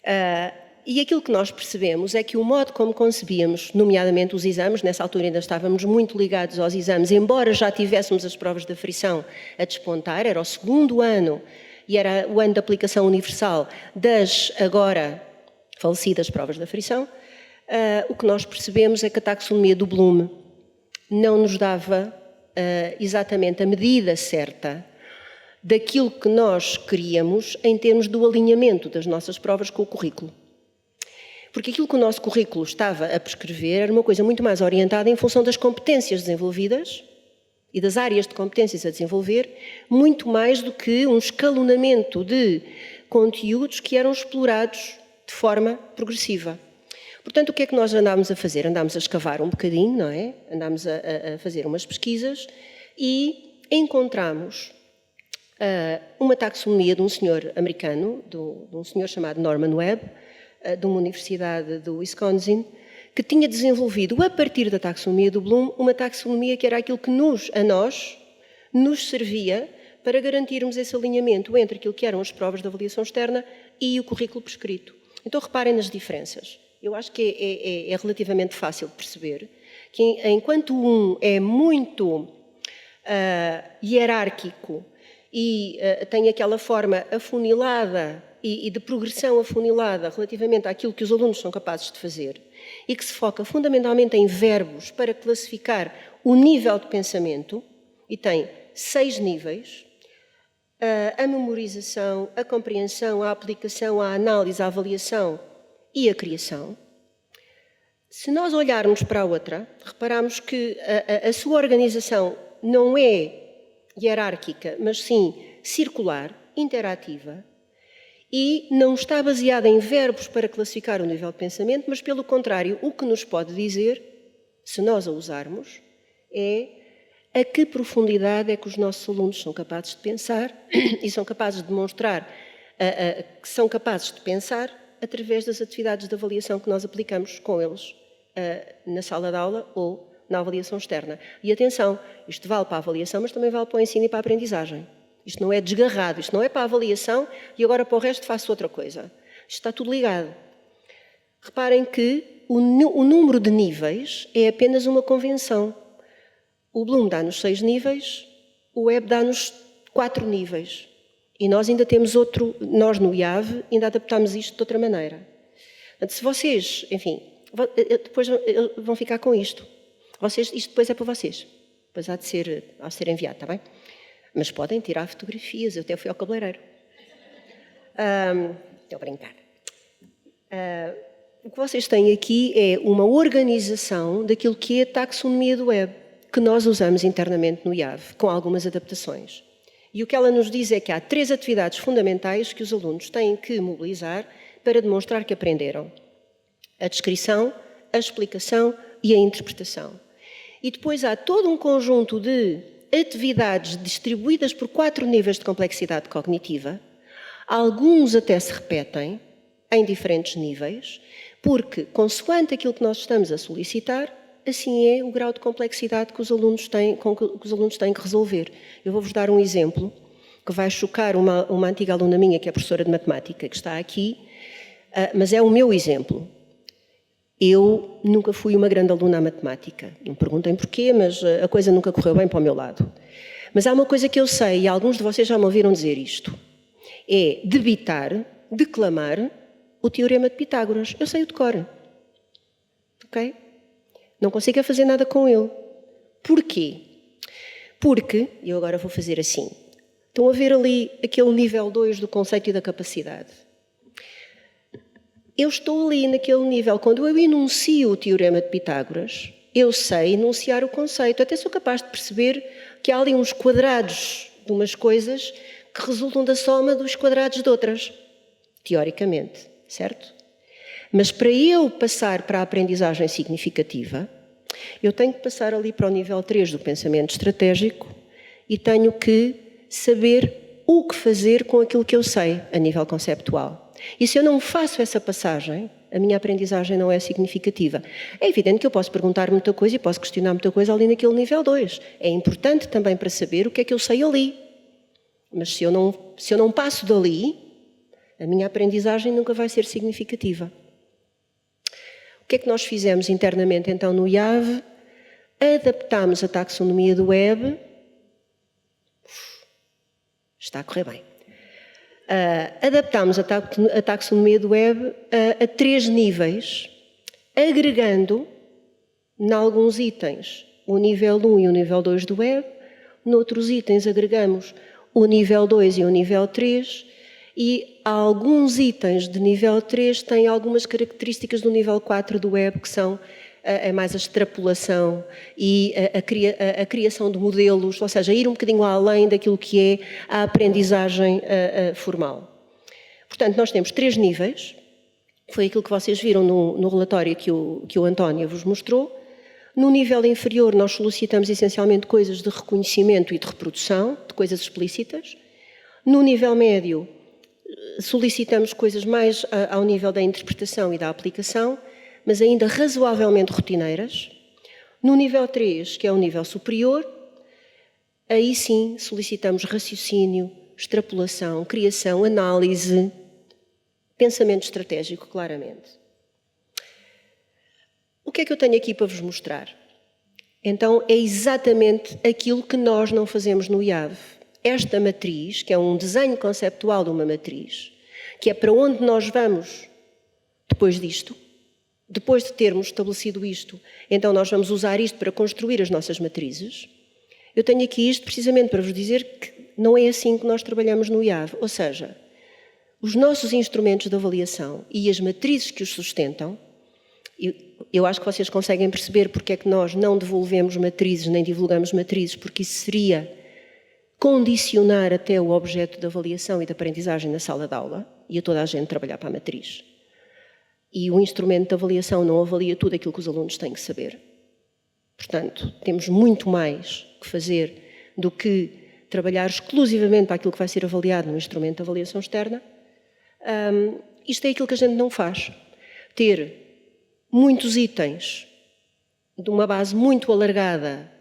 é. E aquilo que nós percebemos é que o modo como concebíamos, nomeadamente os exames, nessa altura ainda estávamos muito ligados aos exames, embora já tivéssemos as provas de aferição a despontar, era o segundo ano e era o ano de aplicação universal das agora falecidas provas de aferição, o que nós percebemos é que a taxonomia do Bloom não nos dava exatamente a medida certa daquilo que nós queríamos em termos do alinhamento das nossas provas com o currículo. Porque aquilo que o nosso currículo estava a prescrever era uma coisa muito mais orientada em função das competências desenvolvidas e das áreas de competências a desenvolver, muito mais do que um escalonamento de conteúdos que eram explorados de forma progressiva. Portanto, o que é que nós andámos a fazer? Andámos a escavar um bocadinho, não é? Andámos a fazer umas pesquisas e encontramos uma taxonomia de um senhor americano, de um senhor chamado Norman Webb, de uma universidade do Wisconsin, que tinha desenvolvido, a partir da taxonomia do Bloom, uma taxonomia que era aquilo que a nós nos servia para garantirmos esse alinhamento entre aquilo que eram as provas de avaliação externa e o currículo prescrito. Então, reparem nas diferenças. Eu acho que é relativamente fácil de perceber que, enquanto um é muito hierárquico e tem aquela forma afunilada e de progressão afunilada relativamente àquilo que os alunos são capazes de fazer e que se foca fundamentalmente em verbos para classificar o nível de pensamento, e tem 6 níveis: a memorização, a compreensão, a aplicação, a análise, a avaliação e a criação. Se nós olharmos para a outra, reparamos que a sua organização não é hierárquica, mas sim circular, interativa, e não está baseada em verbos para classificar o nível de pensamento, mas, pelo contrário, o que nos pode dizer, se nós a usarmos, é a que profundidade é que os nossos alunos são capazes de pensar e são capazes de demonstrar que são capazes de pensar através das atividades de avaliação que nós aplicamos com eles na sala de aula ou na avaliação externa. E atenção, isto vale para a avaliação, mas também vale para o ensino e para a aprendizagem. Isto não é desgarrado, isto não é para a avaliação e agora para o resto faço outra coisa. Isto está tudo ligado. Reparem que o número de níveis é apenas uma convenção. O Bloom dá-nos 6 níveis, o Webb dá-nos 4 níveis. E nós ainda temos outro, nós no IAV ainda adaptámos isto de outra maneira. Portanto, se vocês, enfim, depois vão ficar com isto. Isto depois é para vocês. Depois há de ser enviado, está bem? Mas podem tirar fotografias, eu até fui ao cabeleireiro. Estou a brincar. O que vocês têm aqui é uma organização daquilo que é a taxonomia do Webb, que nós usamos internamente no IAV, com algumas adaptações. E o que ela nos diz é que há 3 atividades fundamentais que os alunos têm que mobilizar para demonstrar que aprenderam: a descrição, a explicação e a interpretação. E depois há todo um conjunto de atividades distribuídas por 4 níveis de complexidade cognitiva. Alguns até se repetem em diferentes níveis, porque, consoante aquilo que nós estamos a solicitar, assim é o grau de complexidade que os alunos têm que resolver. Eu vou-vos dar um exemplo que vai chocar uma antiga aluna minha, que é professora de matemática, que está aqui, mas é o meu exemplo. Eu nunca fui uma grande aluna à matemática. Não me perguntem porquê, mas a coisa nunca correu bem para o meu lado. Mas há uma coisa que eu sei, e alguns de vocês já me ouviram dizer isto, é debitar, declamar o teorema de Pitágoras. Eu sei o de cor. Ok? Não consigo fazer nada com ele. Porquê? Porque, eu agora vou fazer assim, estão a ver ali aquele nível 2 do conceito e da capacidade. Eu estou ali naquele nível. Quando eu enuncio o teorema de Pitágoras, eu sei enunciar o conceito. Até sou capaz de perceber que há ali uns quadrados de umas coisas que resultam da soma dos quadrados de outras. Teoricamente, certo? Mas para eu passar para a aprendizagem significativa, eu tenho que passar ali para o nível 3 do pensamento estratégico e tenho que saber o que fazer com aquilo que eu sei a nível conceptual. E se eu não faço essa passagem, a minha aprendizagem não é significativa. É evidente que eu posso perguntar muita coisa e posso questionar muita coisa ali naquele nível 2. É importante também para saber o que é que eu sei ali. Mas se eu não passo dali, a minha aprendizagem nunca vai ser significativa. O que é que nós fizemos internamente então no IAV? Adaptámos a taxonomia do Webb. Está a correr bem. Adaptámos a taxonomia do Webb a 3 níveis agregando, em alguns itens, o nível 1 e o nível 2 do web, noutros itens agregamos o nível 2 e o nível 3, e alguns itens de nível 3 têm algumas características do nível 4 do web, que são mais a extrapolação e a criação de modelos, ou seja, ir um bocadinho além daquilo que é a aprendizagem formal. Portanto, nós temos 3 níveis, foi aquilo que vocês viram no relatório que o António vos mostrou. No nível inferior, nós solicitamos essencialmente coisas de reconhecimento e de reprodução, de coisas explícitas. No nível médio, solicitamos coisas mais ao nível da interpretação e da aplicação, mas ainda razoavelmente rotineiras. No nível 3, que é o nível superior, aí sim solicitamos raciocínio, extrapolação, criação, análise, pensamento estratégico, claramente. O que é que eu tenho aqui para vos mostrar? Então, é exatamente aquilo que nós não fazemos no IAV. Esta matriz, que é um desenho conceptual de uma matriz, que é para onde nós vamos depois disto, depois de termos estabelecido isto, então nós vamos usar isto para construir as nossas matrizes. Eu tenho aqui isto precisamente para vos dizer que não é assim que nós trabalhamos no IAV. Ou seja, os nossos instrumentos de avaliação e as matrizes que os sustentam, eu acho que vocês conseguem perceber porque é que nós não devolvemos matrizes nem divulgamos matrizes, porque isso seria condicionar até o objeto de avaliação e de aprendizagem na sala de aula e a toda a gente trabalhar para a matriz. E o instrumento de avaliação não avalia tudo aquilo que os alunos têm que saber. Portanto, temos muito mais que fazer do que trabalhar exclusivamente para aquilo que vai ser avaliado no instrumento de avaliação externa. Isto é aquilo que a gente não faz. Ter muitos itens de uma base muito alargada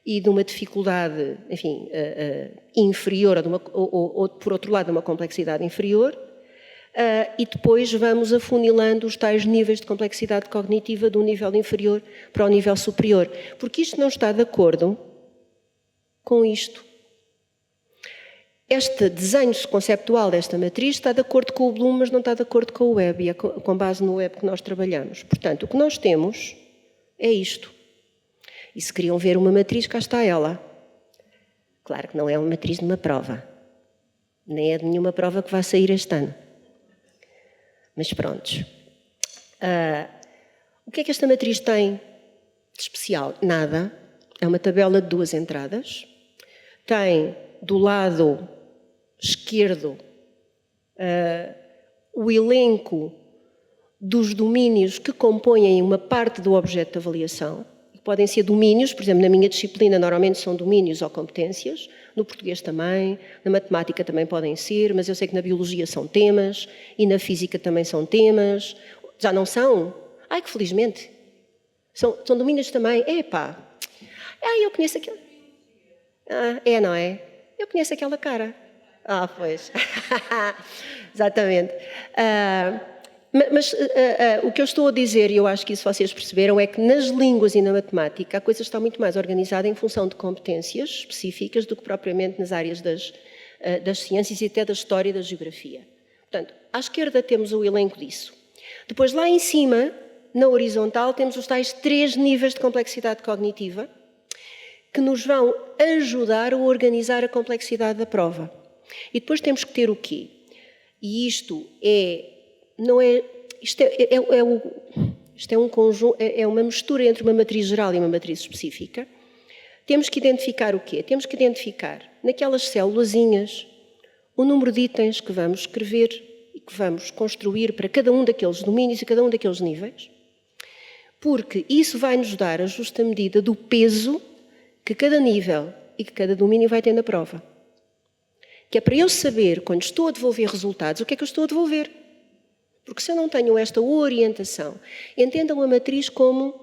e de uma dificuldade, enfim, inferior, ou por outro lado, de uma complexidade inferior, e depois vamos afunilando os tais níveis de complexidade cognitiva do nível inferior para o nível superior. Porque isto não está de acordo com isto. Este desenho conceptual desta matriz está de acordo com o Bloom, mas não está de acordo com o web, e é com base no web que nós trabalhamos. Portanto, o que nós temos é isto. E se queriam ver uma matriz, cá está ela. Claro que não é uma matriz de uma prova. Nem é de nenhuma prova que vai sair este ano. Mas pronto. O que é que esta matriz tem de especial? Nada. É uma tabela de 2 entradas. Tem do lado esquerdo o elenco dos domínios que compõem uma parte do objeto de avaliação. Podem ser domínios, por exemplo, na minha disciplina normalmente são domínios ou competências, no português também, na matemática também podem ser, mas eu sei que na biologia são temas e na física também são temas. Já não são? Ai, que felizmente. São domínios também. Epá, eu conheço aquele... não é? Eu conheço aquela cara. Pois. Exatamente. Mas o que eu estou a dizer, e eu acho que isso vocês perceberam, é que nas línguas e na matemática a coisa está muito mais organizada em função de competências específicas do que propriamente nas áreas das ciências e até da história e da geografia. Portanto, à esquerda temos o elenco disso. Depois, lá em cima, na horizontal, temos os tais 3 níveis de complexidade cognitiva que nos vão ajudar a organizar a complexidade da prova. E depois temos que ter o quê? E isto é um conjunto, é uma mistura entre uma matriz geral e uma matriz específica. Temos que identificar o quê? Temos que identificar naquelas célulazinhas o número de itens que vamos escrever e que vamos construir para cada um daqueles domínios e cada um daqueles níveis, porque isso vai nos dar a justa medida do peso que cada nível e que cada domínio vai ter na prova. Que é para eu saber, quando estou a devolver resultados, o que é que eu estou a devolver. Porque se eu não tenho esta orientação, entendam a matriz como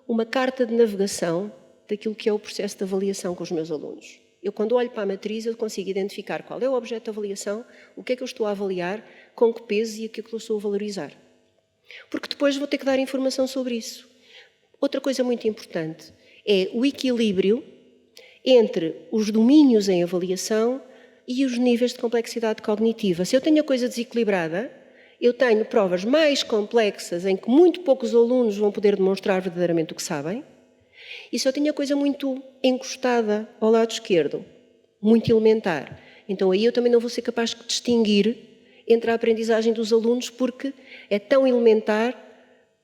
uma carta de navegação daquilo que é o processo de avaliação com os meus alunos. Eu, quando olho para a matriz, eu consigo identificar qual é o objeto de avaliação, o que é que eu estou a avaliar, com que peso e o que é que eu estou a valorizar. Porque depois vou ter que dar informação sobre isso. Outra coisa muito importante é o equilíbrio entre os domínios em avaliação e os níveis de complexidade cognitiva. Se eu tenho a coisa desequilibrada, eu tenho provas mais complexas em que muito poucos alunos vão poder demonstrar verdadeiramente o que sabem, e se eu tenho a coisa muito encostada ao lado esquerdo, muito elementar, então aí eu também não vou ser capaz de distinguir entre a aprendizagem dos alunos, porque é tão elementar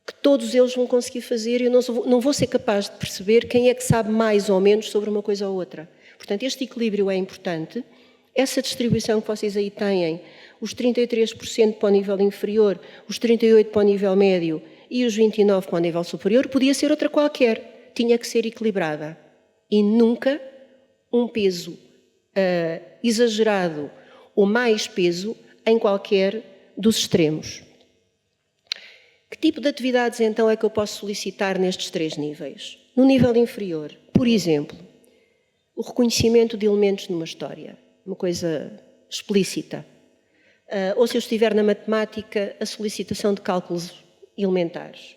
que todos eles vão conseguir fazer e eu não vou ser capaz de perceber quem é que sabe mais ou menos sobre uma coisa ou outra. Portanto, este equilíbrio é importante. Essa distribuição que vocês aí têm, os 33% para o nível inferior, os 38% para o nível médio e os 29% para o nível superior, podia ser outra qualquer. Tinha que ser equilibrada. E nunca um peso exagerado ou mais peso em qualquer dos extremos. Que tipo de atividades, então, é que eu posso solicitar nestes 3 níveis? No nível inferior, por exemplo, o reconhecimento de elementos numa história, uma coisa explícita. Ou, se eu estiver na matemática, a solicitação de cálculos elementares.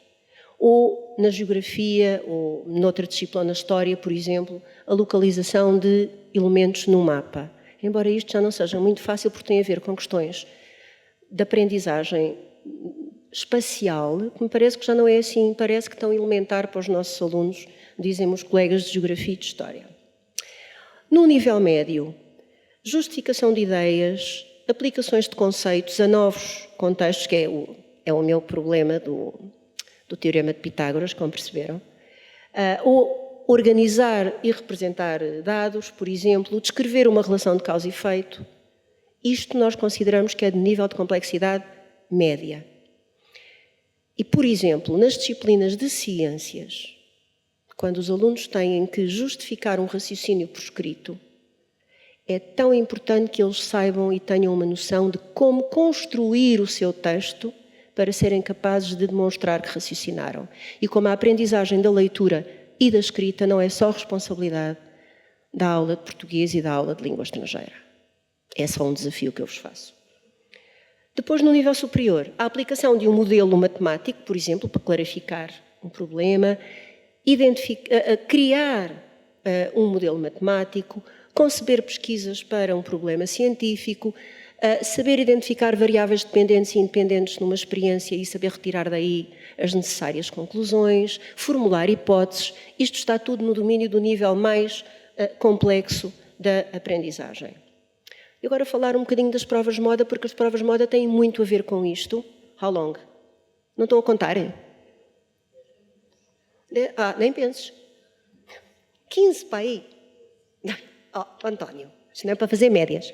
Ou na geografia, ou noutra disciplina, na história, por exemplo, a localização de elementos no mapa. Embora isto já não seja muito fácil, porque tem a ver com questões de aprendizagem espacial, que me parece que já não é assim, parece que tão elementar para os nossos alunos, dizem os colegas de Geografia e de História. No nível médio, justificação de ideias, aplicações de conceitos a novos contextos, que é o meu problema do Teorema de Pitágoras, como perceberam, ou organizar e representar dados, por exemplo, descrever uma relação de causa e efeito. Isto nós consideramos que é de nível de complexidade média. E, por exemplo, nas disciplinas de ciências, quando os alunos têm que justificar um raciocínio por escrito, é tão importante que eles saibam e tenham uma noção de como construir o seu texto para serem capazes de demonstrar que raciocinaram. E como a aprendizagem da leitura e da escrita não é só responsabilidade da aula de português e da aula de língua estrangeira. É só um desafio que eu vos faço. Depois, no nível superior, a aplicação de um modelo matemático, por exemplo, para clarificar um problema, criar um modelo matemático, conceber pesquisas para um problema científico, saber identificar variáveis dependentes e independentes numa experiência e saber retirar daí as necessárias conclusões, formular hipóteses. Isto está tudo no domínio do nível mais complexo da aprendizagem. E agora falar um bocadinho das provas de moda, porque as provas de moda têm muito a ver com isto. How long? Não estão a contar? Nem penses. 15 para aí. António, isto não é para fazer médias.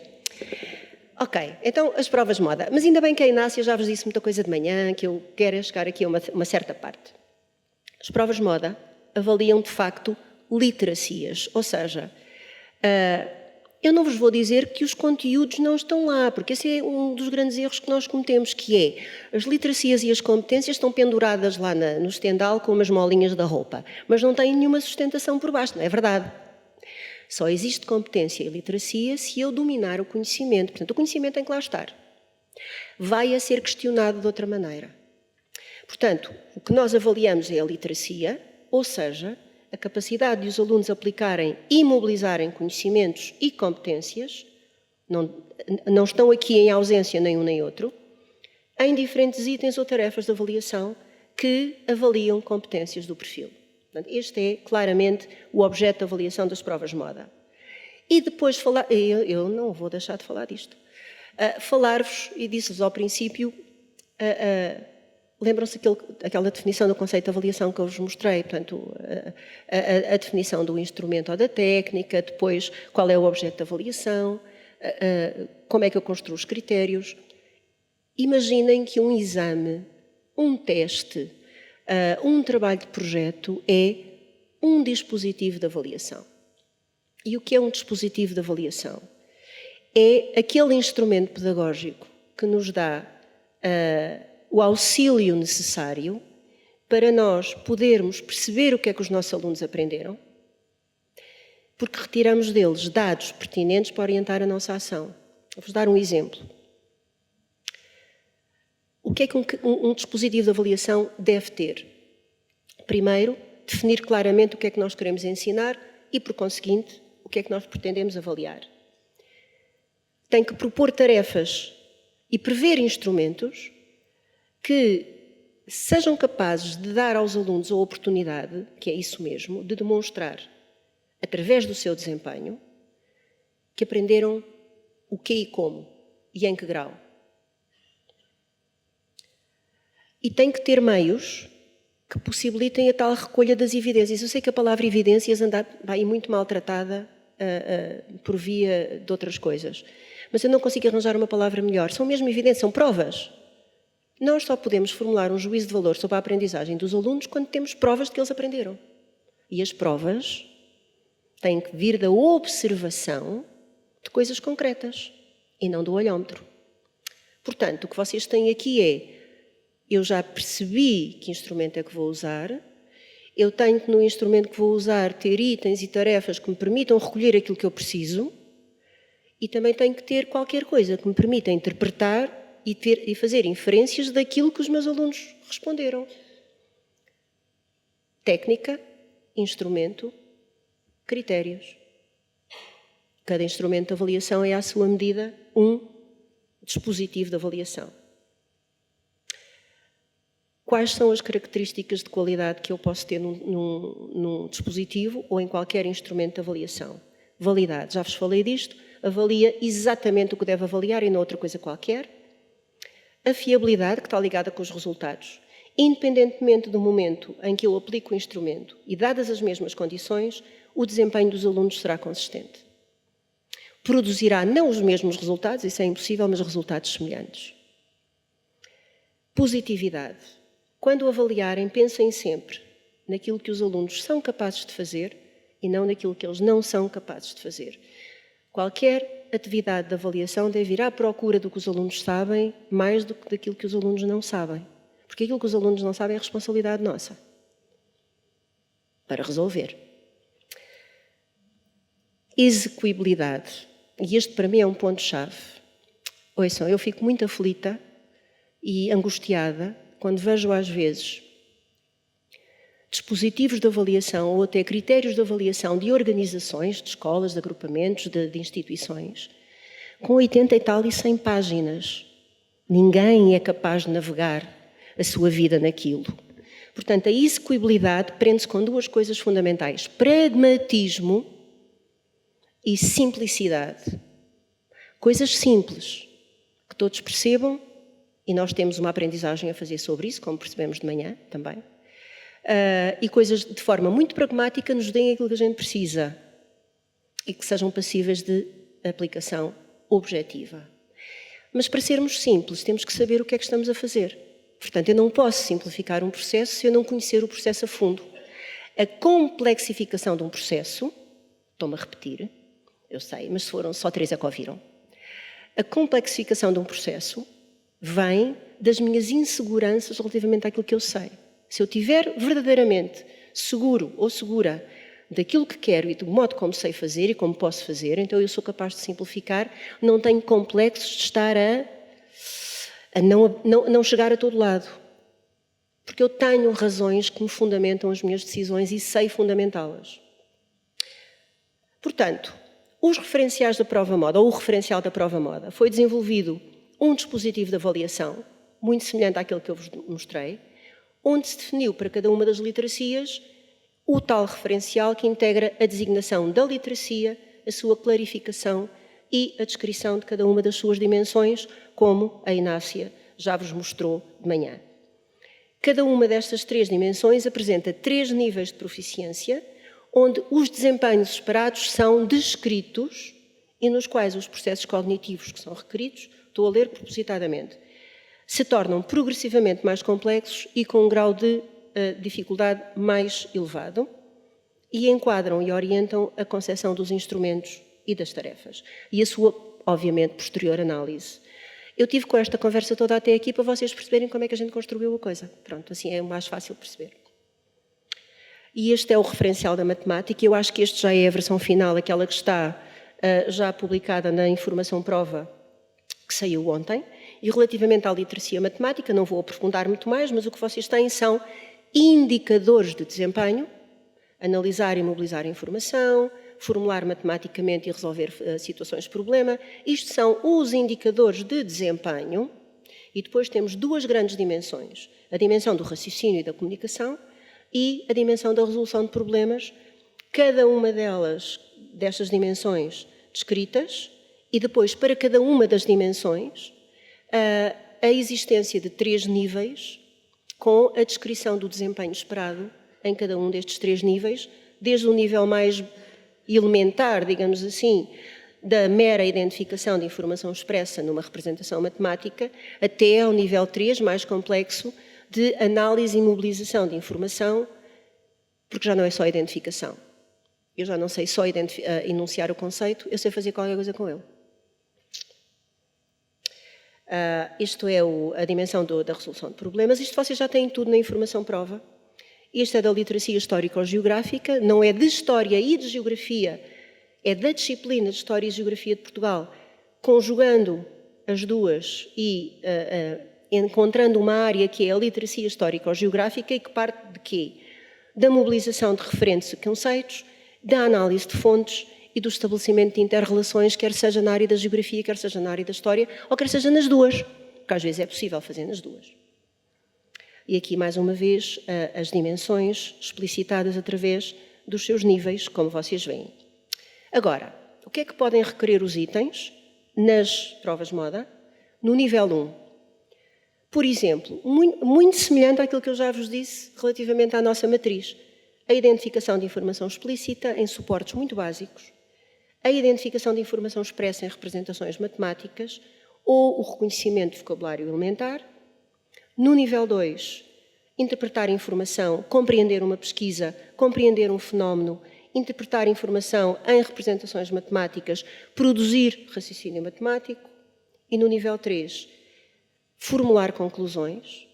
Ok, então as provas de moda. Mas ainda bem que a Inácia já vos disse muita coisa de manhã, que eu quero chegar aqui a uma certa parte. As provas de moda avaliam, de facto, literacias. Ou seja, eu não vos vou dizer que os conteúdos não estão lá, porque esse é um dos grandes erros que nós cometemos, que é as literacias e as competências estão penduradas lá no estendal com umas molinhas da roupa, mas não têm nenhuma sustentação por baixo, não é verdade? Só existe competência e literacia se eu dominar o conhecimento. Portanto, o conhecimento tem que lá estar. Vai a ser questionado de outra maneira. Portanto, o que nós avaliamos é a literacia, ou seja, a capacidade de os alunos aplicarem e mobilizarem conhecimentos e competências, não estão aqui em ausência nem um nem outro, em diferentes itens ou tarefas de avaliação que avaliam competências do perfil. Portanto, este é claramente o objeto de avaliação das provas de moda. E depois eu não vou deixar de falar disto, falar-vos, e disse-vos ao princípio, lembram-se aquela definição do conceito de avaliação que eu vos mostrei, portanto, a definição do instrumento ou da técnica, depois qual é o objeto da avaliação, como é que eu construo os critérios. Imaginem que um exame, um teste, um trabalho de projeto é um dispositivo de avaliação. E o que é um dispositivo de avaliação? É aquele instrumento pedagógico que nos dá o auxílio necessário para nós podermos perceber o que é que os nossos alunos aprenderam, porque retiramos deles dados pertinentes para orientar a nossa ação. Vou-vos dar um exemplo. O que é que um dispositivo de avaliação deve ter? Primeiro, definir claramente o que é que nós queremos ensinar e, por conseguinte, o que é que nós pretendemos avaliar. Tem que propor tarefas e prever instrumentos que sejam capazes de dar aos alunos a oportunidade, que é isso mesmo, de demonstrar, através do seu desempenho, que aprenderam o quê e como, e em que grau. E tem que ter meios que possibilitem a tal recolha das evidências. Eu sei que a palavra evidências anda aí muito maltratada por via de outras coisas, mas eu não consigo arranjar uma palavra melhor. São mesmo evidências, são provas. Nós só podemos formular um juízo de valor sobre a aprendizagem dos alunos quando temos provas de que eles aprenderam. E as provas têm que vir da observação de coisas concretas e não do olhómetro. Portanto, o que vocês têm aqui é: eu já percebi que instrumento é que vou usar, eu tenho que, no instrumento que vou usar, ter itens e tarefas que me permitam recolher aquilo que eu preciso, e também tenho que ter qualquer coisa que me permita interpretar e fazer inferências daquilo que os meus alunos responderam. Técnica, instrumento, critérios. Cada instrumento de avaliação é, à sua medida, um dispositivo de avaliação. Quais são as características de qualidade que eu posso ter num dispositivo ou em qualquer instrumento de avaliação? Validade, já vos falei disto, avalia exatamente o que deve avaliar e não outra coisa qualquer. A fiabilidade, que está ligada com os resultados. Independentemente do momento em que eu aplico o instrumento e dadas as mesmas condições, o desempenho dos alunos será consistente. Produzirá não os mesmos resultados, isso é impossível, mas resultados semelhantes. Positividade. Quando avaliarem, pensem sempre naquilo que os alunos são capazes de fazer e não naquilo que eles não são capazes de fazer. Qualquer atividade de avaliação deve ir à procura do que os alunos sabem mais do que daquilo que os alunos não sabem. Porque aquilo que os alunos não sabem é responsabilidade nossa para resolver. Execuibilidade. E este para mim é um ponto-chave. Ouçam, eu fico muito aflita e angustiada quando vejo às vezes dispositivos de avaliação ou até critérios de avaliação de organizações, de escolas, de agrupamentos, de instituições, com 80 e tal e 100 páginas. Ninguém é capaz de navegar a sua vida naquilo. Portanto, a execuibilidade prende-se com duas coisas fundamentais: pragmatismo e simplicidade. Coisas simples, que todos percebam, e nós temos uma aprendizagem a fazer sobre isso, como percebemos de manhã também. E coisas de forma muito pragmática nos deem aquilo que a gente precisa e que sejam passíveis de aplicação objetiva. Mas para sermos simples, temos que saber o que é que estamos a fazer. Portanto, eu não posso simplificar um processo se eu não conhecer o processo a fundo. A complexificação de um processo, estou-me a repetir, eu sei, mas foram só 3 a que ouviram. A complexificação de um processo vem das minhas inseguranças relativamente àquilo que eu sei. Se eu estiver verdadeiramente seguro ou segura daquilo que quero e do modo como sei fazer e como posso fazer, então eu sou capaz de simplificar, não tenho complexos de estar a não chegar a todo lado. Porque eu tenho razões que me fundamentam as minhas decisões e sei fundamentá-las. Portanto, os referenciais da prova moda, ou o referencial da prova moda, foi desenvolvido um dispositivo de avaliação, muito semelhante àquele que eu vos mostrei, onde se definiu para cada uma das literacias o tal referencial que integra a designação da literacia, a sua clarificação e a descrição de cada uma das suas dimensões, como a Inácia já vos mostrou de manhã. Cada uma destas 3 dimensões apresenta 3 níveis de proficiência, onde os desempenhos esperados são descritos e nos quais os processos cognitivos que são requeridos, estou a ler propositadamente, se tornam progressivamente mais complexos e com um grau de dificuldade mais elevado e enquadram e orientam a concepção dos instrumentos e das tarefas e a sua, obviamente, posterior análise. Eu tive com esta conversa toda até aqui para vocês perceberem como é que a gente construiu a coisa. Pronto, assim é mais fácil perceber. E este é o referencial da matemática. Eu acho que este já é a versão final, aquela que está já publicada na informação prova que saiu ontem. E relativamente à literacia matemática, não vou aprofundar muito mais, mas o que vocês têm são indicadores de desempenho, analisar e mobilizar informação, formular matematicamente e resolver situações de problema. Isto são os indicadores de desempenho E depois temos duas grandes dimensões, a dimensão do raciocínio e da comunicação e a dimensão da resolução de problemas, cada uma destas dimensões descritas, e depois, para cada uma das dimensões, a existência de 3 níveis com a descrição do desempenho esperado em cada um destes 3 níveis, desde o nível mais elementar, digamos assim, da mera identificação de informação expressa numa representação matemática, até ao nível 3, mais complexo, de análise e mobilização de informação, porque já não é só identificação. Eu já não sei só enunciar o conceito, eu sei fazer qualquer coisa com ele. Isto é a dimensão da resolução de problemas. Isto vocês já têm tudo na informação prova. Isto é da literacia histórico-geográfica, não é de História e de Geografia, é da disciplina de História e Geografia de Portugal, conjugando as duas e encontrando uma área que é a literacia histórico-geográfica e que parte de quê? Da mobilização de referentes e conceitos, da análise de fontes e do estabelecimento de inter-relações, quer seja na área da geografia, quer seja na área da história, ou quer seja nas duas, porque às vezes é possível fazer nas duas. E aqui, mais uma vez, as dimensões explicitadas através dos seus níveis, como vocês veem. Agora, o que é que podem requerer os itens nas provas de moda? No nível 1. Por exemplo, muito semelhante àquilo que eu já vos disse relativamente à nossa matriz. A identificação de informação explícita em suportes muito básicos, a identificação de informação expressa em representações matemáticas ou o reconhecimento de vocabulário elementar. No nível 2, interpretar informação, compreender uma pesquisa, compreender um fenómeno, interpretar informação em representações matemáticas, produzir raciocínio matemático. E no nível 3, formular conclusões,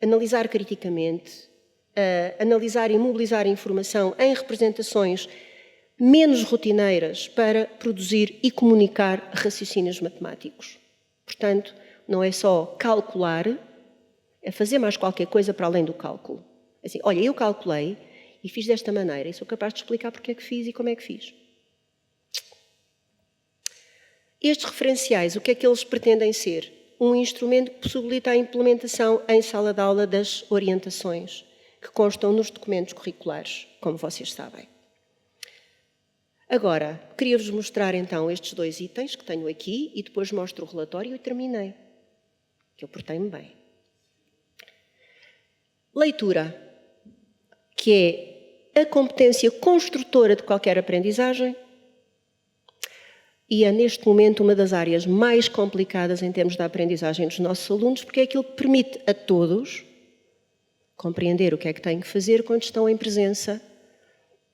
analisar criticamente, analisar e mobilizar informação em representações menos rotineiras para produzir e comunicar raciocínios matemáticos. Portanto, não é só calcular, é fazer mais qualquer coisa para além do cálculo. Assim, olha, eu calculei e fiz desta maneira e sou capaz de explicar porque é que fiz e como é que fiz. Estes referenciais, o que é que eles pretendem ser? Um instrumento que possibilita a implementação em sala de aula das orientações que constam nos documentos curriculares, como vocês sabem. Agora, queria-vos mostrar então estes 2 itens que tenho aqui e depois mostro o relatório e terminei, que eu portei-me bem. Leitura, que é a competência construtora de qualquer aprendizagem e é neste momento uma das áreas mais complicadas em termos da aprendizagem dos nossos alunos, porque é aquilo que permite a todos compreender o que é que têm que fazer quando estão em presença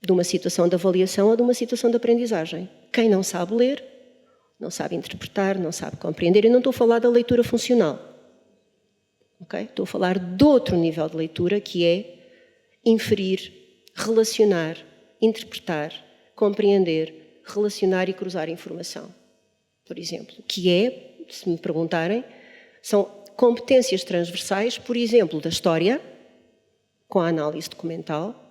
de uma situação de avaliação ou de uma situação de aprendizagem. Quem não sabe ler, não sabe interpretar, não sabe compreender. Eu não estou a falar da leitura funcional. Okay? Estou a falar de outro nível de leitura, que é inferir, relacionar, interpretar, compreender, relacionar e cruzar informação. Por exemplo, que é, se me perguntarem, são competências transversais, por exemplo, da história, com a análise documental,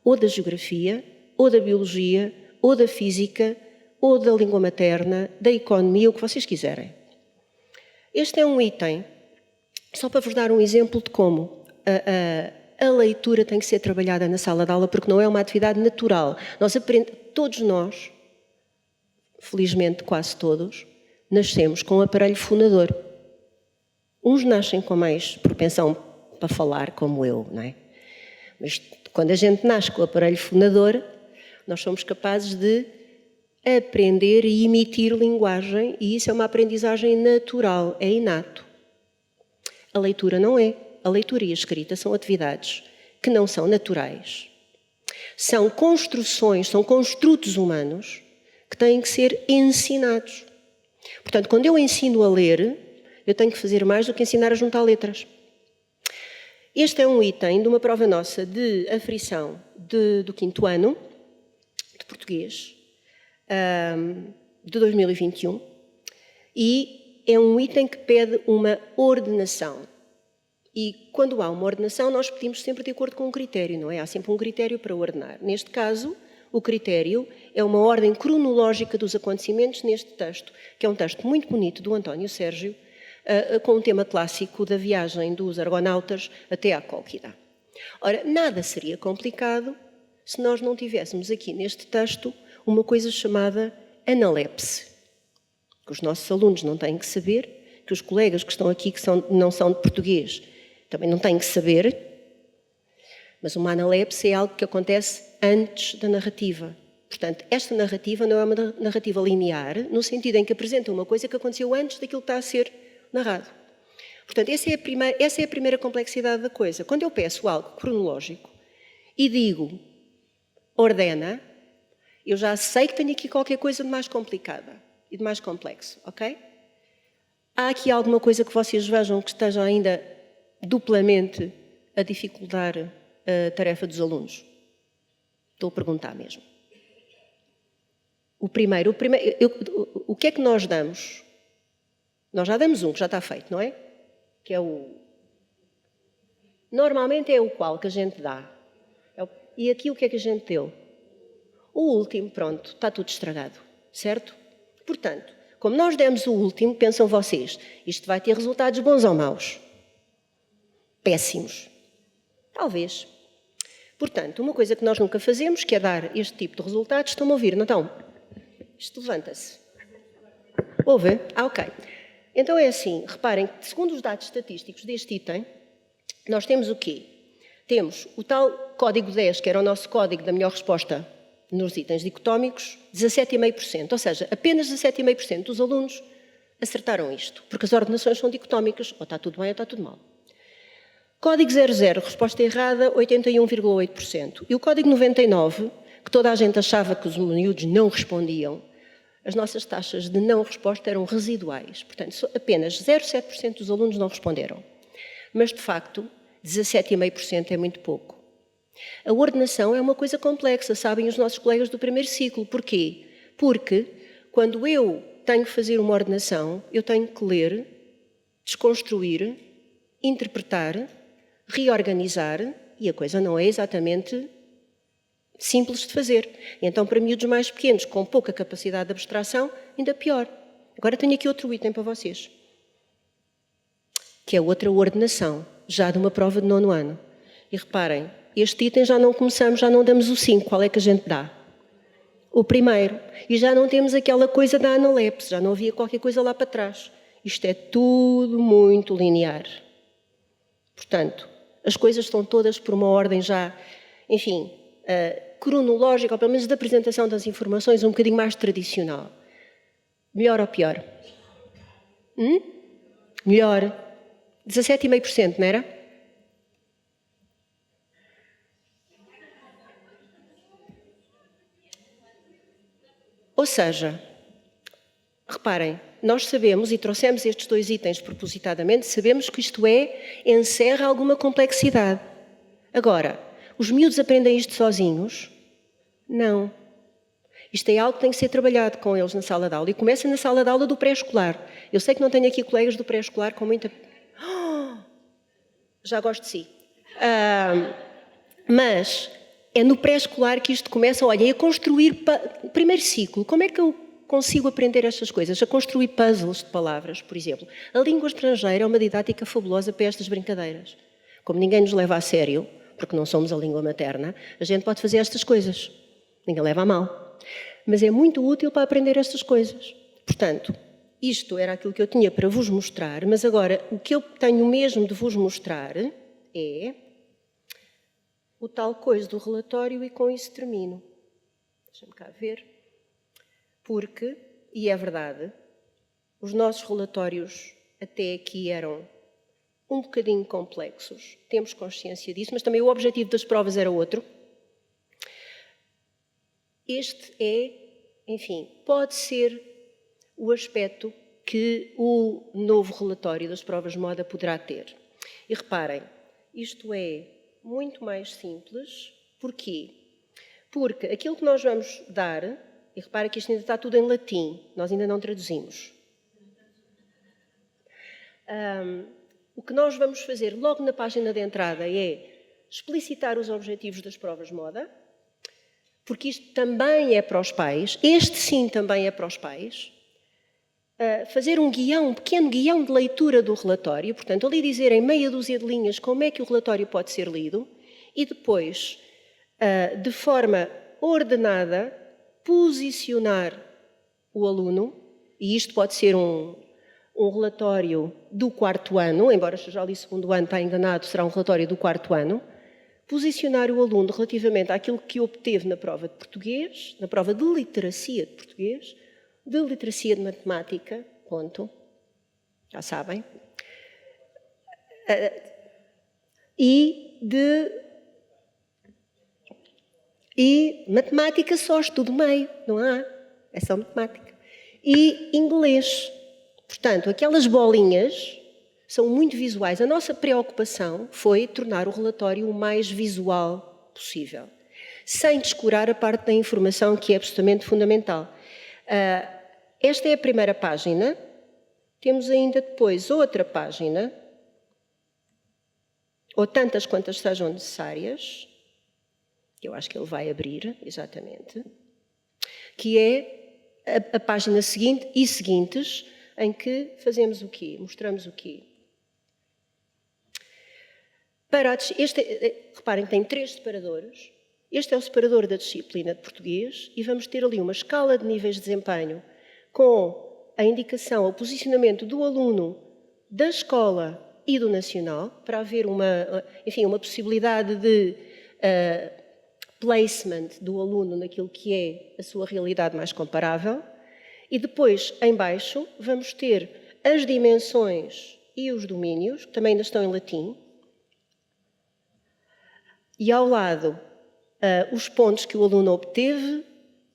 ou da geografia, ou da biologia, ou da física, ou da língua materna, da economia, o que vocês quiserem. Este é um item, só para vos dar um exemplo de como a leitura tem que ser trabalhada na sala de aula, porque não é uma atividade natural. Todos nós, felizmente quase todos, nascemos com um aparelho fonador. Uns nascem com mais propensão para falar, como eu, não é? Mas quando a gente nasce com o aparelho fonador, nós somos capazes de aprender e emitir linguagem, e isso é uma aprendizagem natural, é inato. A leitura não é. A leitura e a escrita são atividades que não são naturais. São construções, são construtos humanos que têm que ser ensinados. Portanto, quando eu ensino a ler, eu tenho que fazer mais do que ensinar a juntar letras. Este é um item de uma prova nossa de aferição do 5º ano, de português, de 2021, e é um item que pede uma ordenação. E quando há uma ordenação, nós pedimos sempre de acordo com um critério, não é? Há sempre um critério para ordenar. Neste caso, o critério é uma ordem cronológica dos acontecimentos neste texto, que é um texto muito bonito do António Sérgio, com um tema clássico da viagem dos argonautas até à Cólquida. Ora, nada seria complicado se nós não tivéssemos aqui neste texto uma coisa chamada analepse, que os nossos alunos não têm que saber, que os colegas que estão aqui, não são de português, também não têm que saber, mas uma analepse é algo que acontece antes da narrativa. Portanto, esta narrativa não é uma narrativa linear, no sentido em que apresenta uma coisa que aconteceu antes daquilo que está a ser narrado. Portanto, essa é a primeira complexidade da coisa. Quando eu peço algo cronológico e digo ordena, eu já sei que tenho aqui qualquer coisa de mais complicada e de mais complexo, ok? Há aqui alguma coisa que vocês vejam que esteja ainda duplamente a dificultar a tarefa dos alunos? Estou a perguntar mesmo. O que é que nós damos? Nós já damos um, que já está feito, não é? Que é o... Normalmente é o qual que a gente dá. E aqui o que é que a gente deu? O último, pronto, está tudo estragado, certo? Portanto, como nós demos o último, pensam vocês, isto vai ter resultados bons ou maus? Péssimos. Talvez. Portanto, uma coisa que nós nunca fazemos, que é dar este tipo de resultados, estão-me a ouvir, não estão? Isto levanta-se. Ouve? Ok. Então é assim, reparem que segundo os dados estatísticos deste item, nós temos o quê? Temos o tal código 10, que era o nosso código da melhor resposta nos itens dicotómicos, 17,5%. Ou seja, apenas 17,5% dos alunos acertaram isto, porque as ordenações são dicotómicas, ou está tudo bem ou está tudo mal. Código 00, resposta errada, 81,8%. E o código 99, que toda a gente achava que os miúdos não respondiam, as nossas taxas de não resposta eram residuais. Portanto, apenas 0,7% dos alunos não responderam. Mas, de facto, 17,5% é muito pouco. A ordenação é uma coisa complexa, sabem os nossos colegas do primeiro ciclo. Porquê? Porque, quando eu tenho que fazer uma ordenação, eu tenho que ler, desconstruir, interpretar, reorganizar, e a coisa não é exatamente simples de fazer. E então, para miúdos mais pequenos, com pouca capacidade de abstração, ainda pior. Agora tenho aqui outro item para vocês, que é outra ordenação, já de uma prova de 9º ano. E reparem, este item já não começamos, já não damos o 5. Qual é que a gente dá? O primeiro. E já não temos aquela coisa da analepse, já não havia qualquer coisa lá para trás. Isto é tudo muito linear. Portanto, as coisas estão todas por uma ordem já, enfim, cronológica, ou pelo menos da apresentação das informações, um bocadinho mais tradicional. Melhor ou pior? Melhor. 17,5%, não era? Ou seja, reparem, nós sabemos, e trouxemos estes dois itens propositadamente, sabemos que isto encerra alguma complexidade. Agora, os miúdos aprendem isto sozinhos? Não. Isto é algo que tem que ser trabalhado com eles na sala de aula. E começa na sala de aula do pré-escolar. Eu sei que não tenho aqui colegas do pré-escolar com muita... já gosto de si. Mas é no pré-escolar que isto começa, olha, a construir... Primeiro ciclo, como é que eu consigo aprender estas coisas? A construir puzzles de palavras, por exemplo. A língua estrangeira é uma didática fabulosa para estas brincadeiras. Como ninguém nos leva a sério, porque não somos a língua materna, a gente pode fazer estas coisas. Ninguém leva a mal. Mas é muito útil para aprender estas coisas. Portanto, isto era aquilo que eu tinha para vos mostrar, mas agora o que eu tenho mesmo de vos mostrar é o tal coisa do relatório e com isso termino. Deixa-me cá ver. Porque, e é verdade, os nossos relatórios até aqui eram um bocadinho complexos, temos consciência disso, mas também o objetivo das provas era outro. Este é, enfim, pode ser o aspecto que o novo relatório das provas de moda poderá ter. E reparem, isto é muito mais simples. Porquê? Porque aquilo que nós vamos dar, e reparem que isto ainda está tudo em latim, nós ainda não traduzimos. O que nós vamos fazer logo na página de entrada é explicitar os objetivos das provas de moda, porque isto também é para os pais, este sim também é para os pais, fazer um pequeno guião de leitura do relatório, portanto, ali dizer em meia dúzia de linhas como é que o relatório pode ser lido e depois, de forma ordenada, posicionar o aluno, e isto pode ser um relatório do 4º ano, embora seja ali 2º ano, está enganado, será um relatório do 4º ano, posicionar o aluno relativamente àquilo que obteve na prova de português, na prova de literacia de português, de literacia de matemática, ponto, já sabem, e matemática só estudo meio, não há, é só matemática. E inglês. Portanto, aquelas bolinhas são muito visuais. A nossa preocupação foi tornar o relatório o mais visual possível, sem descurar a parte da informação que é absolutamente fundamental. Esta é a primeira página. Temos ainda depois outra página, ou tantas quantas sejam necessárias, que eu acho que ele vai abrir, exatamente, que é a página seguinte e seguintes, em que fazemos o quê? Mostramos o quê? Reparem que tem 3 separadores. Este é o separador da disciplina de português e vamos ter ali uma escala de níveis de desempenho com a indicação, o posicionamento do aluno da escola e do nacional, para haver uma possibilidade de placement do aluno naquilo que é a sua realidade mais comparável. E depois, em baixo, vamos ter as dimensões e os domínios, que também ainda estão em latim. E ao lado, os pontos que o aluno obteve,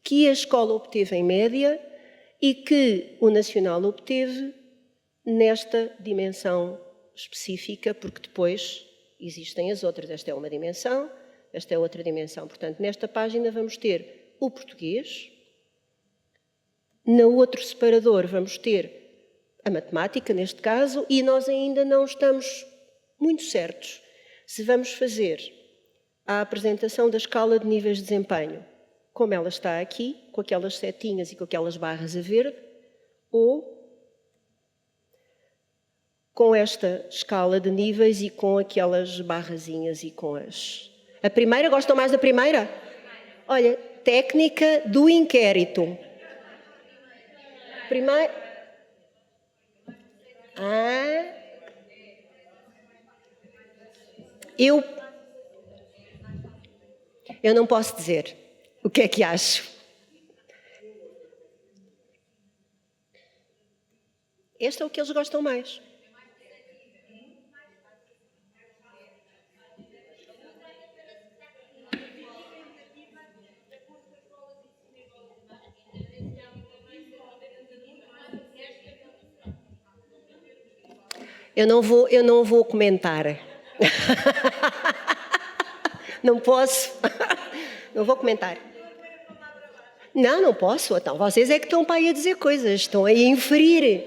que a escola obteve em média e que o nacional obteve nesta dimensão específica, porque depois existem as outras. Esta é uma dimensão, esta é outra dimensão. Portanto, nesta página vamos ter o português. No outro separador vamos ter a matemática, neste caso, e nós ainda não estamos muito certos se vamos fazer a apresentação da escala de níveis de desempenho, como ela está aqui, com aquelas setinhas e com aquelas barras a verde, ou com esta escala de níveis e com aquelas barrazinhas e com as... A primeira, gostam mais da primeira? Olha, técnica do inquérito. Primeiro... Eu não posso dizer o que é que acho. Este é o que eles gostam mais. Eu não vou comentar. Não posso. Não vou comentar. Não posso. Então, vocês é que estão para aí a dizer coisas. Estão aí a inferir.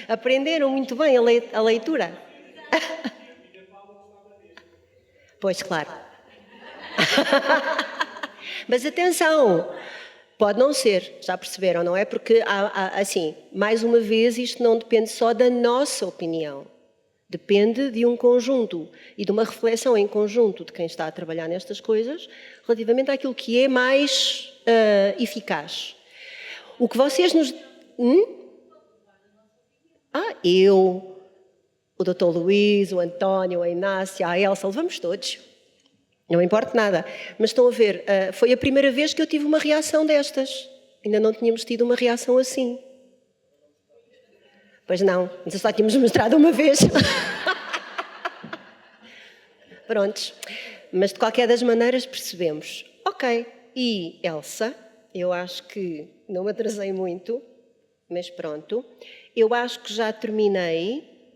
Aprenderam muito bem a leitura. Pois, claro. Mas atenção. Pode não ser, já perceberam, não é? Porque, assim, mais uma vez, isto não depende só da nossa opinião. Depende de um conjunto e de uma reflexão em conjunto de quem está a trabalhar nestas coisas relativamente àquilo que é mais eficaz. O que vocês nos... Eu, o Dr. Luís, o António, a Inácia, a Elsa, levamos todos. Não importa nada. Mas estão a ver, foi a primeira vez que eu tive uma reação destas. Ainda não tínhamos tido uma reação assim. Pois não, mas só tínhamos mostrado uma vez. Prontos. Mas de qualquer das maneiras percebemos. Ok, e Elsa, eu acho que não me atrasei muito, mas pronto. Eu acho que já terminei.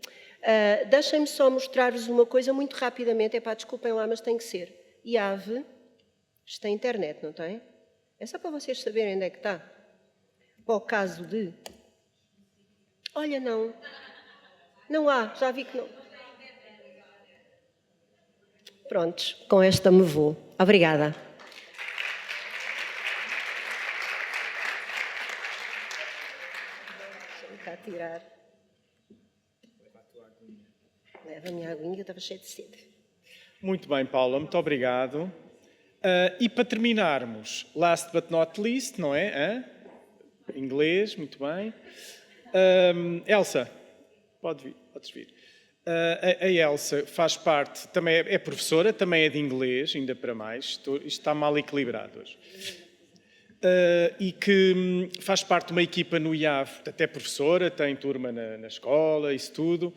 Deixem-me só mostrar-vos uma coisa muito rapidamente. Desculpem lá, mas tem que ser. IAV, isto tem internet, não tem? É só para vocês saberem onde é que está. Para o caso de... Olha, não. Não há, já vi que não. Prontos, com esta me vou. Obrigada. Vou cá tirar. Leva a minha aguinha, eu estava cheia de sede. Muito bem, Paula, muito obrigado. E para terminarmos, last but not least, não é? Inglês, muito bem. Elsa, podes vir. A Elsa faz parte, também é professora, também é de inglês, ainda para mais. Isto está mal equilibrado hoje. E que faz parte de uma equipa no IAV, até professora, tem turma na escola, isso tudo,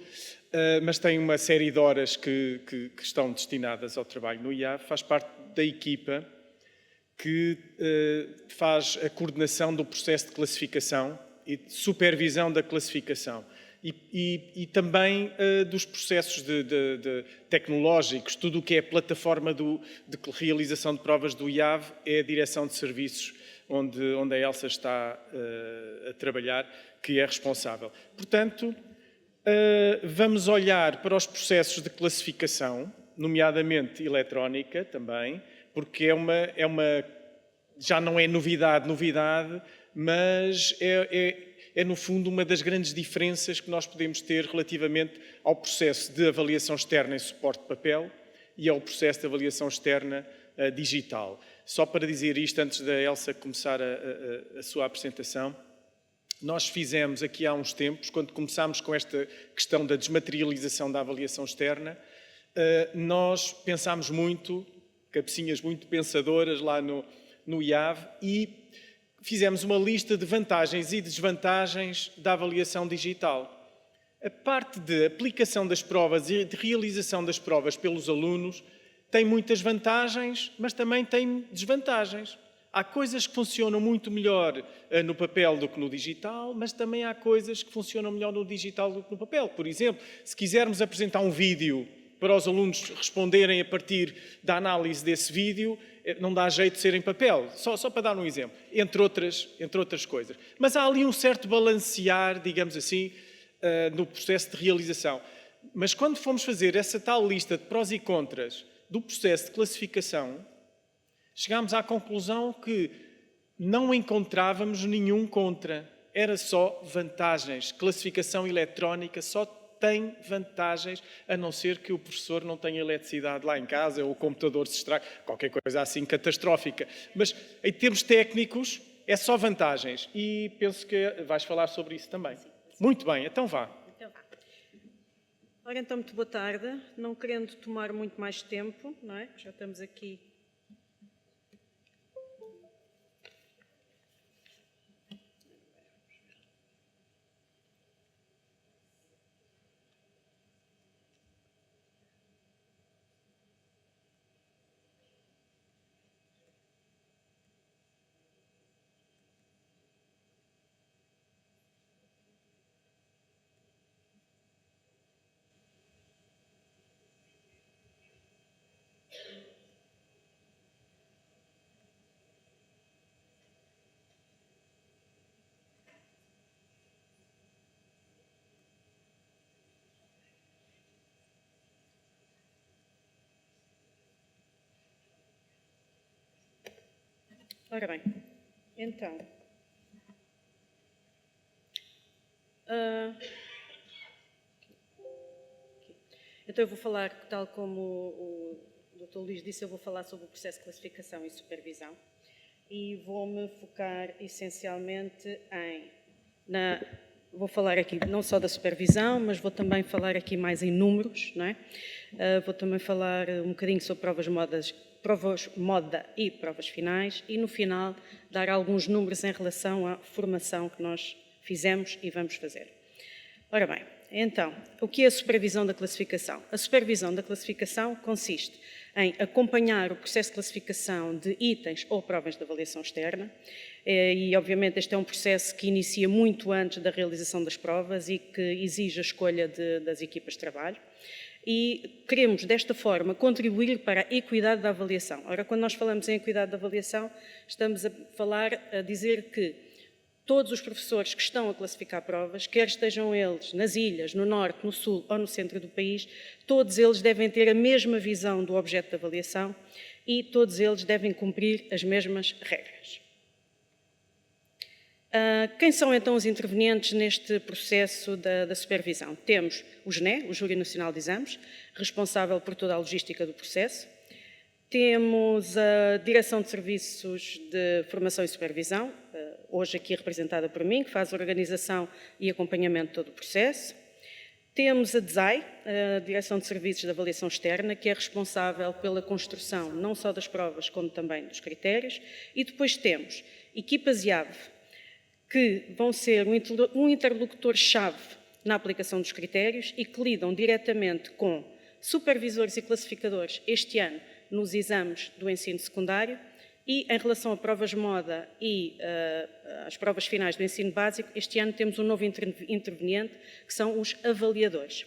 mas tem uma série de horas que estão destinadas ao trabalho no IAV, faz parte da equipa que faz a coordenação do processo de classificação e de supervisão da classificação e também dos processos de tecnológicos, tudo o que é a plataforma de realização de provas do IAV é a direção de serviços onde a Elsa está a trabalhar, que é responsável. Portanto, vamos olhar para os processos de classificação, nomeadamente eletrónica também, porque já não é novidade, mas é no fundo uma das grandes diferenças que nós podemos ter relativamente ao processo de avaliação externa em suporte de papel e ao processo de avaliação externa digital. Só para dizer isto, antes da Elsa começar a sua apresentação, nós fizemos aqui há uns tempos, quando começámos com esta questão da desmaterialização da avaliação externa, nós pensámos muito, cabecinhas muito pensadoras lá no IAV, e fizemos uma lista de vantagens e desvantagens da avaliação digital. A parte de aplicação das provas e de realização das provas pelos alunos tem muitas vantagens, mas também tem desvantagens. Há coisas que funcionam muito melhor no papel do que no digital, mas também há coisas que funcionam melhor no digital do que no papel. Por exemplo, se quisermos apresentar um vídeo para os alunos responderem a partir da análise desse vídeo, não dá jeito de ser em papel, só para dar um exemplo, entre outras coisas. Mas há ali um certo balancear, digamos assim, no processo de realização. Mas quando fomos fazer essa tal lista de prós e contras do processo de classificação, chegámos à conclusão que não encontrávamos nenhum contra. Era só vantagens. Classificação eletrónica só tem vantagens, a não ser que o professor não tenha eletricidade lá em casa ou o computador se estrague, qualquer coisa assim catastrófica. Mas em termos técnicos, é só vantagens. E penso que vais falar sobre isso também. Muito bem, então vá. Ora, então, muito boa tarde. Não querendo tomar muito mais tempo, não é? Já estamos aqui. Ora bem, então, eu vou falar, tal como o Dr. Luís disse, eu vou falar sobre o processo de classificação e supervisão e vou-me focar essencialmente vou falar aqui não só da supervisão, mas vou também falar aqui mais em números, não é? Vou também falar um bocadinho sobre provas moda e provas finais e, no final, dar alguns números em relação à formação que nós fizemos e vamos fazer. Ora bem, então, o que é a supervisão da classificação? A supervisão da classificação consiste em acompanhar o processo de classificação de itens ou provas de avaliação externa e, obviamente, este é um processo que inicia muito antes da realização das provas e que exige a escolha das equipas de trabalho. E queremos, desta forma, contribuir para a equidade da avaliação. Ora, quando nós falamos em equidade da avaliação, estamos a dizer que todos os professores que estão a classificar provas, quer estejam eles nas ilhas, no norte, no sul ou no centro do país, todos eles devem ter a mesma visão do objeto de avaliação e todos eles devem cumprir as mesmas regras. Quem são então os intervenientes neste processo da supervisão? Temos o JNE, o Júri Nacional de Exames, responsável por toda a logística do processo. Temos a Direção de Serviços de Formação e Supervisão, hoje aqui representada por mim, que faz a organização e acompanhamento de todo o processo. Temos a DSAI, a Direção de Serviços de Avaliação Externa, que é responsável pela construção não só das provas, como também dos critérios. E depois temos equipas IAV, que vão ser um interlocutor-chave na aplicação dos critérios e que lidam diretamente com supervisores e classificadores este ano nos exames do ensino secundário e em relação a provas moda e às provas finais do ensino básico, este ano temos um novo interveniente, que são os avaliadores.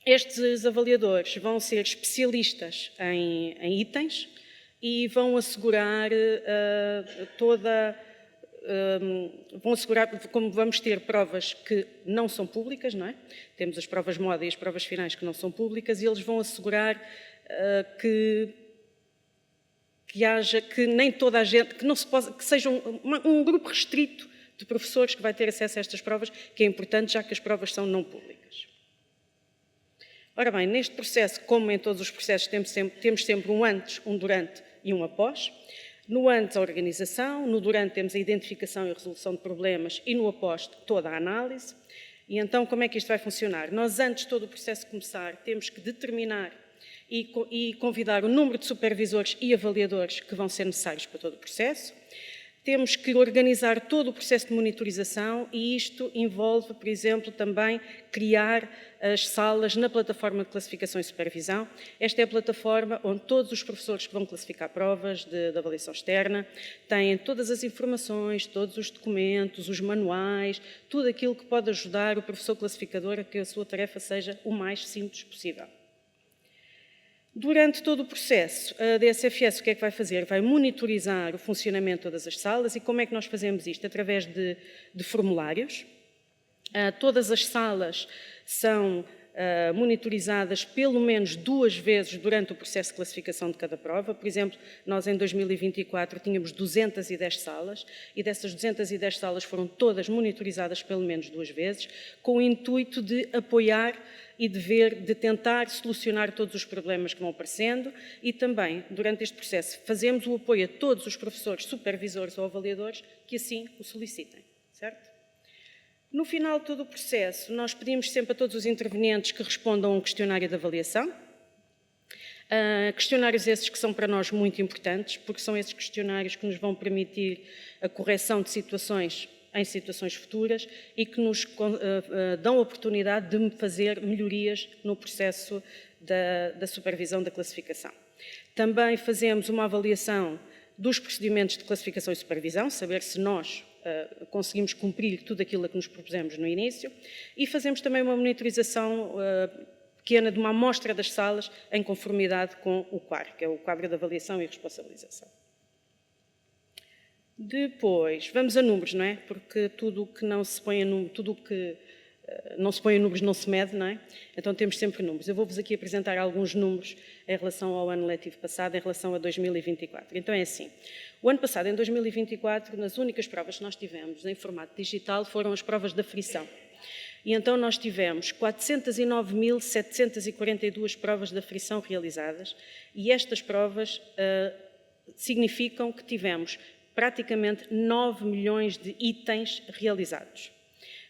Estes avaliadores vão ser especialistas em itens e vão assegurar vão assegurar, como vamos ter provas que não são públicas, não é? Temos as provas moda e as provas finais que não são públicas e eles vão assegurar que nem toda a gente, que não se possa, que seja um grupo restrito de professores que vai ter acesso a estas provas, que é importante, já que as provas são não públicas. Ora bem, neste processo, como em todos os processos, temos sempre um antes, um durante e um após. No antes, a organização, no durante temos a identificação e a resolução de problemas e no após toda a análise. E então, como é que isto vai funcionar? Nós, antes de todo o processo começar, temos que determinar e convidar o número de supervisores e avaliadores que vão ser necessários para todo o processo. Temos que organizar todo o processo de monitorização e isto envolve, por exemplo, também criar as salas na plataforma de classificação e supervisão. Esta é a plataforma onde todos os professores que vão classificar provas de avaliação externa têm todas as informações, todos os documentos, os manuais, tudo aquilo que pode ajudar o professor classificador a que a sua tarefa seja o mais simples possível. Durante todo o processo, a DSFS o que é que vai fazer? Vai monitorizar o funcionamento de todas as salas e como é que nós fazemos isto? Através de formulários. Todas as salas são monitorizadas pelo menos 2 vezes durante o processo de classificação de cada prova. Por exemplo, nós em 2024 tínhamos 210 salas e dessas 210 salas foram todas monitorizadas pelo menos 2 vezes, com o intuito de apoiar e de tentar solucionar todos os problemas que vão aparecendo e também, durante este processo, fazemos o apoio a todos os professores, supervisores ou avaliadores que assim o solicitem, certo? No final de todo o processo, nós pedimos sempre a todos os intervenientes que respondam a um questionário de avaliação. Questionários esses que são para nós muito importantes, porque são esses questionários que nos vão permitir a correção de situações em situações futuras e que nos dão a oportunidade de fazer melhorias no processo da supervisão da classificação. Também fazemos uma avaliação dos procedimentos de classificação e supervisão, saber se nós conseguimos cumprir tudo aquilo a que nos propusemos no início e fazemos também uma monitorização pequena de uma amostra das salas em conformidade com o QAR, que é o Quadro de Avaliação e Responsabilização. Depois, vamos a números, não é? Porque tudo o que não se põe a números, tudo o que não se põe a números não se mede, não é? Então temos sempre números. Eu vou-vos aqui apresentar alguns números em relação ao ano letivo passado, em relação a 2024. Então é assim, o ano passado, em 2024, nas únicas provas que nós tivemos em formato digital foram as provas da frição. E então nós tivemos 409.742 provas da frição realizadas e estas provas significam que tivemos praticamente 9 milhões de itens realizados.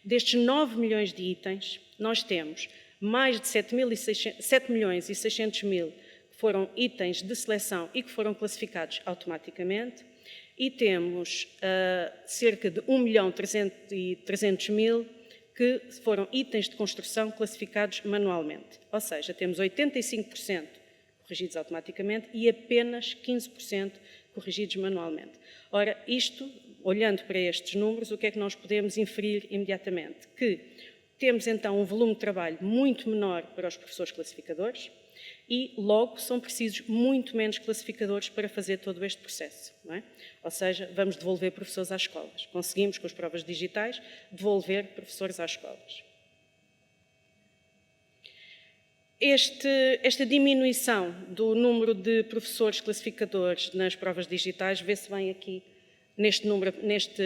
Destes 9 milhões de itens, nós temos mais de 7 milhões e 600 mil que foram itens de seleção e que foram classificados automaticamente e temos cerca de 1.300.000 que foram itens de construção classificados manualmente. Ou seja, temos 85% corrigidos automaticamente e apenas 15% corrigidos manualmente. Ora, isto, olhando para estes números, o que é que nós podemos inferir imediatamente? Que temos então um volume de trabalho muito menor para os professores classificadores e, logo, são precisos muito menos classificadores para fazer todo este processo, não é? Ou seja, vamos devolver professores às escolas. Conseguimos, com as provas digitais, devolver professores às escolas. Esta diminuição do número de professores classificadores nas provas digitais vê-se bem aqui neste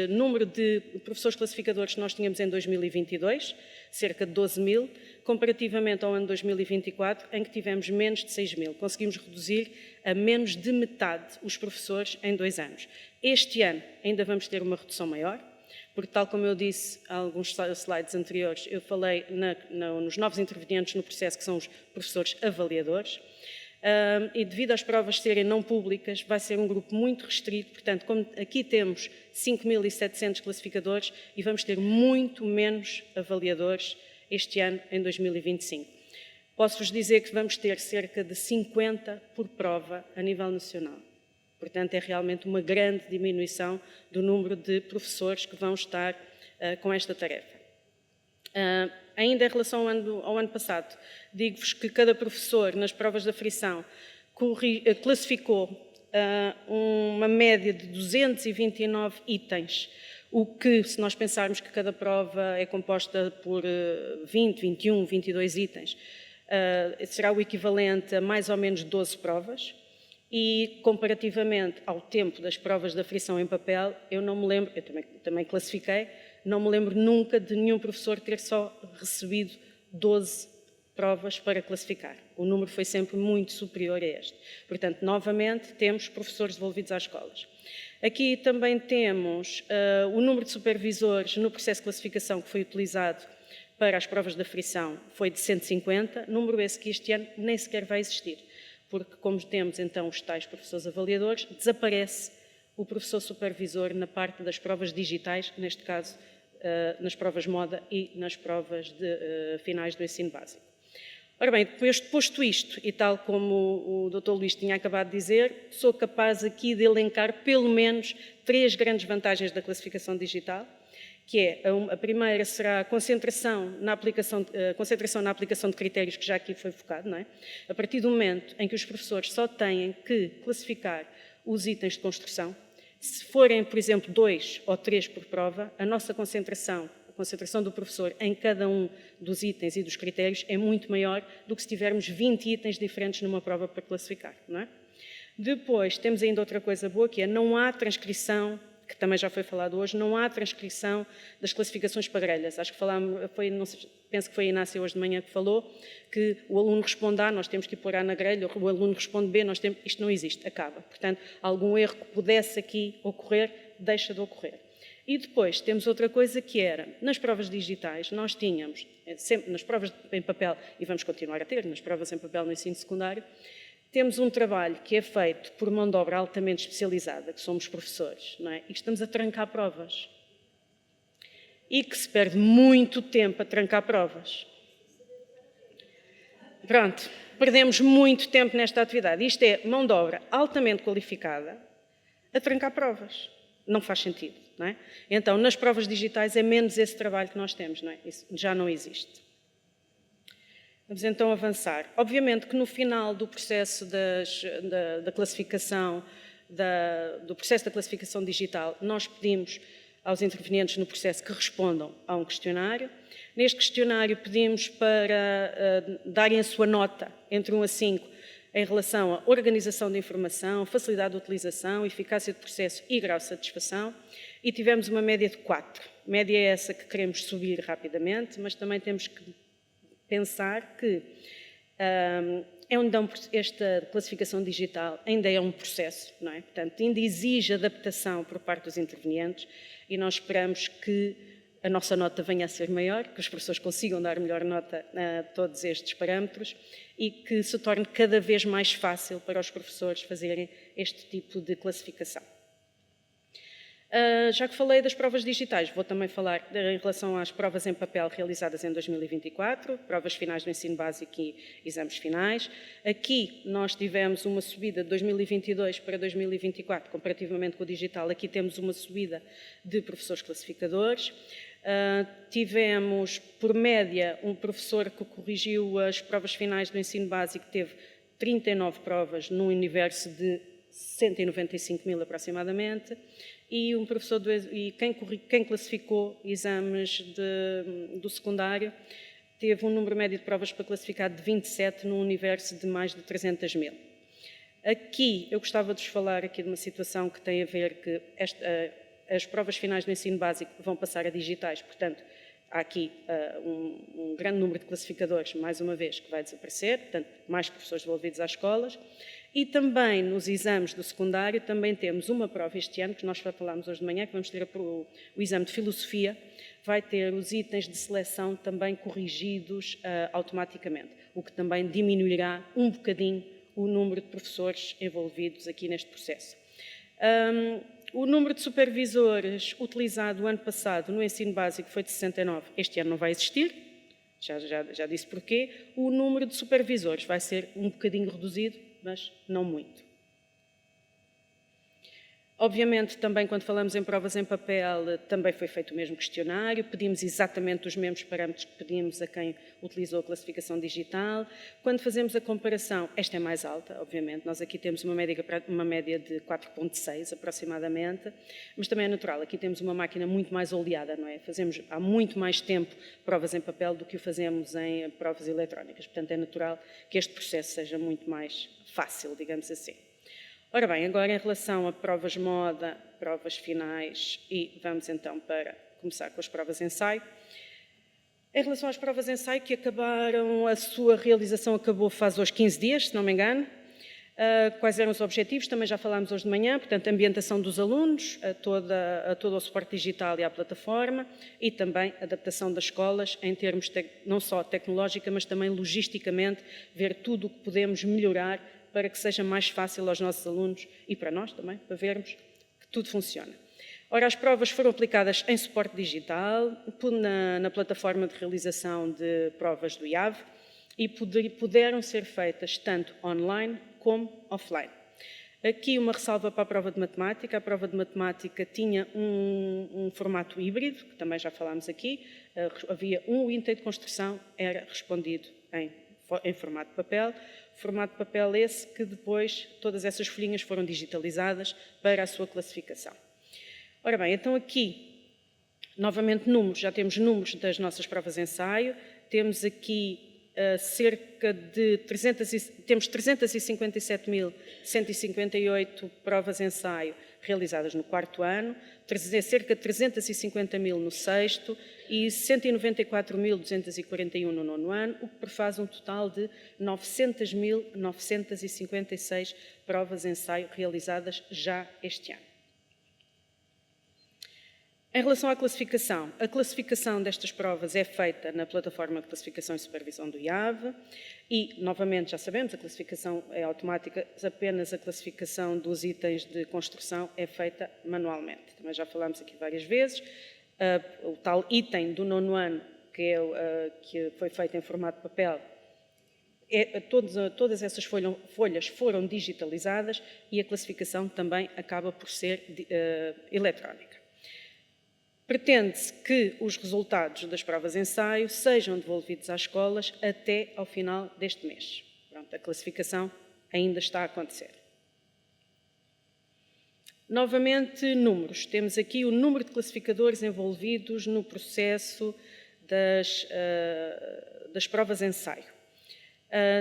número de professores classificadores que nós tínhamos em 2022, cerca de 12 mil, comparativamente ao ano 2024, em que tivemos menos de 6 mil. Conseguimos reduzir a menos de metade os professores em 2 anos. Este ano ainda vamos ter uma redução maior, porque, tal como eu disse há alguns slides anteriores, eu falei nos novos intervenientes no processo, que são os professores avaliadores, e devido às provas serem não públicas, vai ser um grupo muito restrito. Portanto, como aqui temos 5.700 classificadores e vamos ter muito menos avaliadores este ano, em 2025. Posso-vos dizer que vamos ter cerca de 50 por prova a nível nacional. Portanto, é realmente uma grande diminuição do número de professores que vão estar com esta tarefa. Ainda em relação ao ano passado, digo-vos que cada professor, nas provas de aferição, classificou uma média de 229 itens, o que, se nós pensarmos que cada prova é composta por 20, 21, 22 itens, será o equivalente a mais ou menos 12 provas. E, comparativamente ao tempo das provas de aferição em papel, eu não me lembro, eu também classifiquei, não me lembro nunca de nenhum professor ter só recebido 12 provas para classificar. O número foi sempre muito superior a este. Portanto, novamente, temos professores devolvidos às escolas. Aqui também temos o número de supervisores no processo de classificação que foi utilizado para as provas de aferição, foi de 150, número esse que este ano nem sequer vai existir. Porque, como temos então os tais professores avaliadores, desaparece o professor supervisor na parte das provas digitais, neste caso nas provas moda e nas provas finais do ensino básico. Ora bem, posto isto, e tal como o Dr. Luís tinha acabado de dizer, sou capaz aqui de elencar pelo menos 3 grandes vantagens da classificação digital, que é, a primeira será a concentração na aplicação de critérios, que já aqui foi focado, não é? A partir do momento em que os professores só têm que classificar os itens de construção, se forem, por exemplo, 2 ou 3 por prova, a nossa concentração, a concentração do professor em cada um dos itens e dos critérios é muito maior do que se tivermos 20 itens diferentes numa prova para classificar, não é? Depois, temos ainda outra coisa boa, que é não há transcrição, que também já foi falado hoje, não há transcrição das classificações para grelhas. Acho que penso que foi a Inácia hoje de manhã que falou, que o aluno responde A, nós temos que ir pôr A na grelha, o aluno responde B, isto não existe, acaba. Portanto, algum erro que pudesse aqui ocorrer, deixa de ocorrer. E depois temos outra coisa que era, nas provas digitais, nós tínhamos, sempre nas provas em papel, e vamos continuar a ter, nas provas em papel no ensino secundário, temos um trabalho que é feito por mão de obra altamente especializada, que somos professores, não é? E estamos a trancar provas. E que se perde muito tempo a trancar provas. Pronto, perdemos muito tempo nesta atividade. Isto é mão de obra altamente qualificada a trancar provas. Não faz sentido, não é? Então, nas provas digitais é menos esse trabalho que nós temos, não é? Isso já não existe. Vamos então avançar. Obviamente que no final do processo da classificação, do processo da classificação digital, nós pedimos aos intervenientes no processo que respondam a um questionário. Neste questionário pedimos para darem a sua nota entre 1 a 5 em relação à organização de informação, facilidade de utilização, eficácia de processo e grau de satisfação, e tivemos uma média de 4. Média é essa que queremos subir rapidamente, mas também temos que pensar que esta classificação digital ainda é um processo, não é? Portanto, ainda exige adaptação por parte dos intervenientes e nós esperamos que a nossa nota venha a ser maior, que os professores consigam dar melhor nota a todos estes parâmetros e que se torne cada vez mais fácil para os professores fazerem este tipo de classificação. Já que falei das provas digitais, vou também falar em relação às provas em papel realizadas em 2024, provas finais do ensino básico e exames finais. Aqui nós tivemos uma subida de 2022 para 2024, comparativamente com o digital, aqui temos uma subida de professores classificadores. Tivemos, por média, um professor que corrigiu as provas finais do ensino básico, teve 39 provas num universo de 195 mil aproximadamente, e um professor quem classificou exames do secundário teve um número médio de provas para classificar de 27 num universo de mais de 300 mil. Aqui, eu gostava de vos falar aqui de uma situação que tem a ver que as provas finais do ensino básico vão passar a digitais, portanto, há aqui um grande número de classificadores, mais uma vez, que vai desaparecer, portanto, mais professores devolvidos às escolas. E também nos exames do secundário, também temos uma prova este ano, que nós falámos hoje de manhã, que vamos ter o exame de filosofia, vai ter os itens de seleção também corrigidos automaticamente, o que também diminuirá um bocadinho o número de professores envolvidos aqui neste processo. O número de supervisores utilizado o ano passado no ensino básico foi de 69, este ano não vai existir, já disse porquê. O número de supervisores vai ser um bocadinho reduzido, mas não muito. Obviamente, também quando falamos em provas em papel, também foi feito o mesmo questionário, pedimos exatamente os mesmos parâmetros que pedimos a quem utilizou a classificação digital. Quando fazemos a comparação, esta é mais alta, obviamente, nós aqui temos uma média de 4,6 aproximadamente, mas também é natural, aqui temos uma máquina muito mais oleada, não é? Fazemos há muito mais tempo provas em papel do que o fazemos em provas eletrónicas, portanto é natural que este processo seja muito mais fácil, digamos assim. Ora bem, agora em relação a provas moda, provas finais e vamos então para começar com as provas ensaio. Em relação às provas ensaio que acabaram, a sua realização acabou faz hoje 15 dias, se não me engano. Quais eram os objetivos? Também já falámos hoje de manhã, portanto, a ambientação dos alunos, a todo o suporte digital e à plataforma e também a adaptação das escolas em termos não só tecnológica, mas também logisticamente, ver tudo o que podemos melhorar para que seja mais fácil aos nossos alunos e para nós também, para vermos que tudo funciona. Ora, as provas foram aplicadas em suporte digital, na plataforma de realização de provas do IAV e puderam ser feitas tanto online como offline. Aqui uma ressalva para a prova de matemática. A prova de matemática tinha um formato híbrido, que também já falámos aqui. Havia um item de construção, era respondido em formato de papel. Formato de papel esse que depois todas essas folhinhas foram digitalizadas para a sua classificação. Ora bem, então aqui, novamente números, já temos números das nossas provas de ensaio, temos aqui cerca de 357.158 provas de ensaio realizadas no quarto ano, cerca de 350.000 no sexto e 194.241 no nono ano, o que prefaz um total de 900.956 provas de ensaio realizadas já este ano. Em relação à classificação, a classificação destas provas é feita na plataforma de classificação e supervisão do IAV e, novamente, já sabemos, a classificação é automática, apenas a classificação dos itens de construção é feita manualmente. Também já falámos aqui várias vezes, o tal item do nono ano, que foi feito em formato de papel, todas essas folhas foram digitalizadas e a classificação também acaba por ser eletrónica. Pretende-se que os resultados das provas de ensaio sejam devolvidos às escolas até ao final deste mês. Pronto, a classificação ainda está a acontecer. Novamente, números. Temos aqui o número de classificadores envolvidos no processo das provas de ensaio.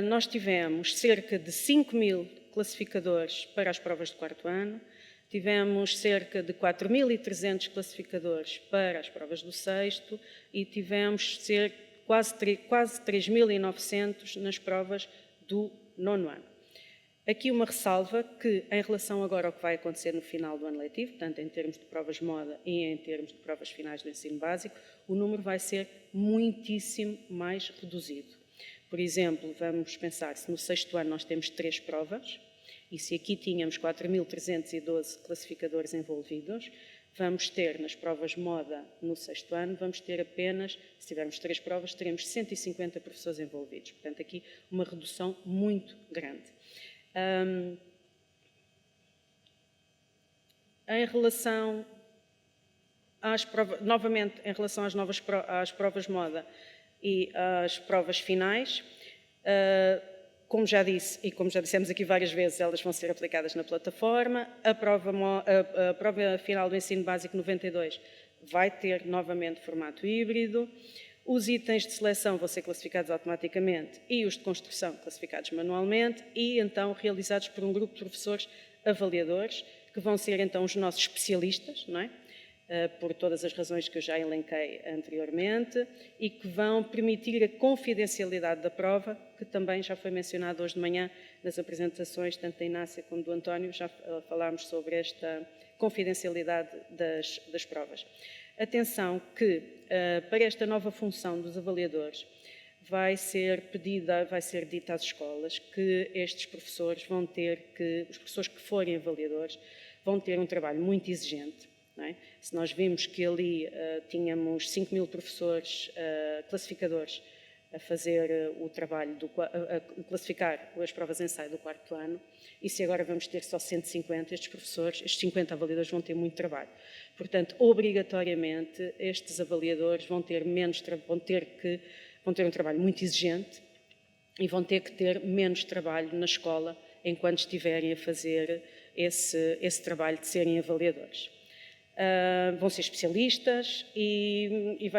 Nós tivemos cerca de 5.000 classificadores para as provas de quarto ano, tivemos cerca de 4.300 classificadores para as provas do sexto e tivemos quase 3.900 nas provas do nono ano. Aqui uma ressalva que, em relação agora ao que vai acontecer no final do ano letivo, tanto em termos de provas de moda e em termos de provas finais do ensino básico, o número vai ser muitíssimo mais reduzido. Por exemplo, vamos pensar, se no sexto ano nós temos 3 provas, e se aqui tínhamos 4.312 classificadores envolvidos, vamos ter nas provas de moda no sexto ano, vamos ter apenas, se tivermos 3 provas, teremos 150 professores envolvidos. Portanto, aqui uma redução muito grande. Em relação às provas, novamente, em relação às provas de moda e às provas finais, como já disse, e como já dissemos aqui várias vezes, elas vão ser aplicadas na plataforma. A prova final do ensino básico 92 vai ter novamente formato híbrido. Os itens de seleção vão ser classificados automaticamente e os de construção classificados manualmente e então realizados por um grupo de professores avaliadores, que vão ser então os nossos especialistas, não é? Por todas as razões que eu já elenquei anteriormente, e que vão permitir a confidencialidade da prova, que também já foi mencionado hoje de manhã nas apresentações, tanto da Inácia como do António, já falámos sobre esta confidencialidade das provas. Atenção que, para esta nova função dos avaliadores, vai ser dita às escolas que estes professores os professores que forem avaliadores, vão ter um trabalho muito exigente. Não é? Se nós vimos que ali tínhamos 5.000 professores classificadores a fazer o trabalho, a classificar as provas de ensaio do 4º ano, e se agora vamos ter só 150, estes 50 avaliadores vão ter muito trabalho. Portanto, obrigatoriamente, estes avaliadores vão ter um trabalho muito exigente e vão ter que ter menos trabalho na escola enquanto estiverem a fazer esse trabalho de serem avaliadores. Vão ser especialistas e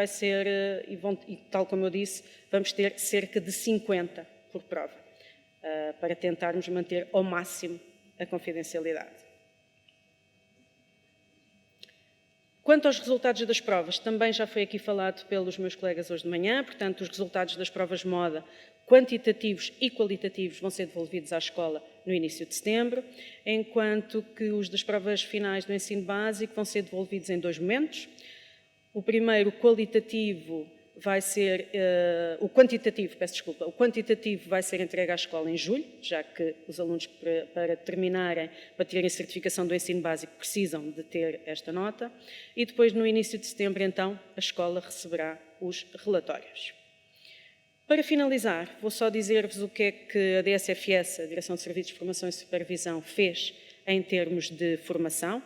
tal como eu disse, vamos ter cerca de 50 por prova, para tentarmos manter ao máximo a confidencialidade. Quanto aos resultados das provas, também já foi aqui falado pelos meus colegas hoje de manhã, portanto, os resultados das provas de moda, quantitativos e qualitativos, vão ser devolvidos à escola no início de setembro, enquanto que os das provas finais do ensino básico vão ser devolvidos em 2 momentos. O primeiro, qualitativo, vai ser, o quantitativo vai ser entregue à escola em julho, já que os alunos para terem a certificação do ensino básico precisam de ter esta nota, e depois no início de setembro então a escola receberá os relatórios. Para finalizar, vou só dizer-vos o que é que a DSFS, a Direção de Serviços de Formação e Supervisão, fez em termos de formação.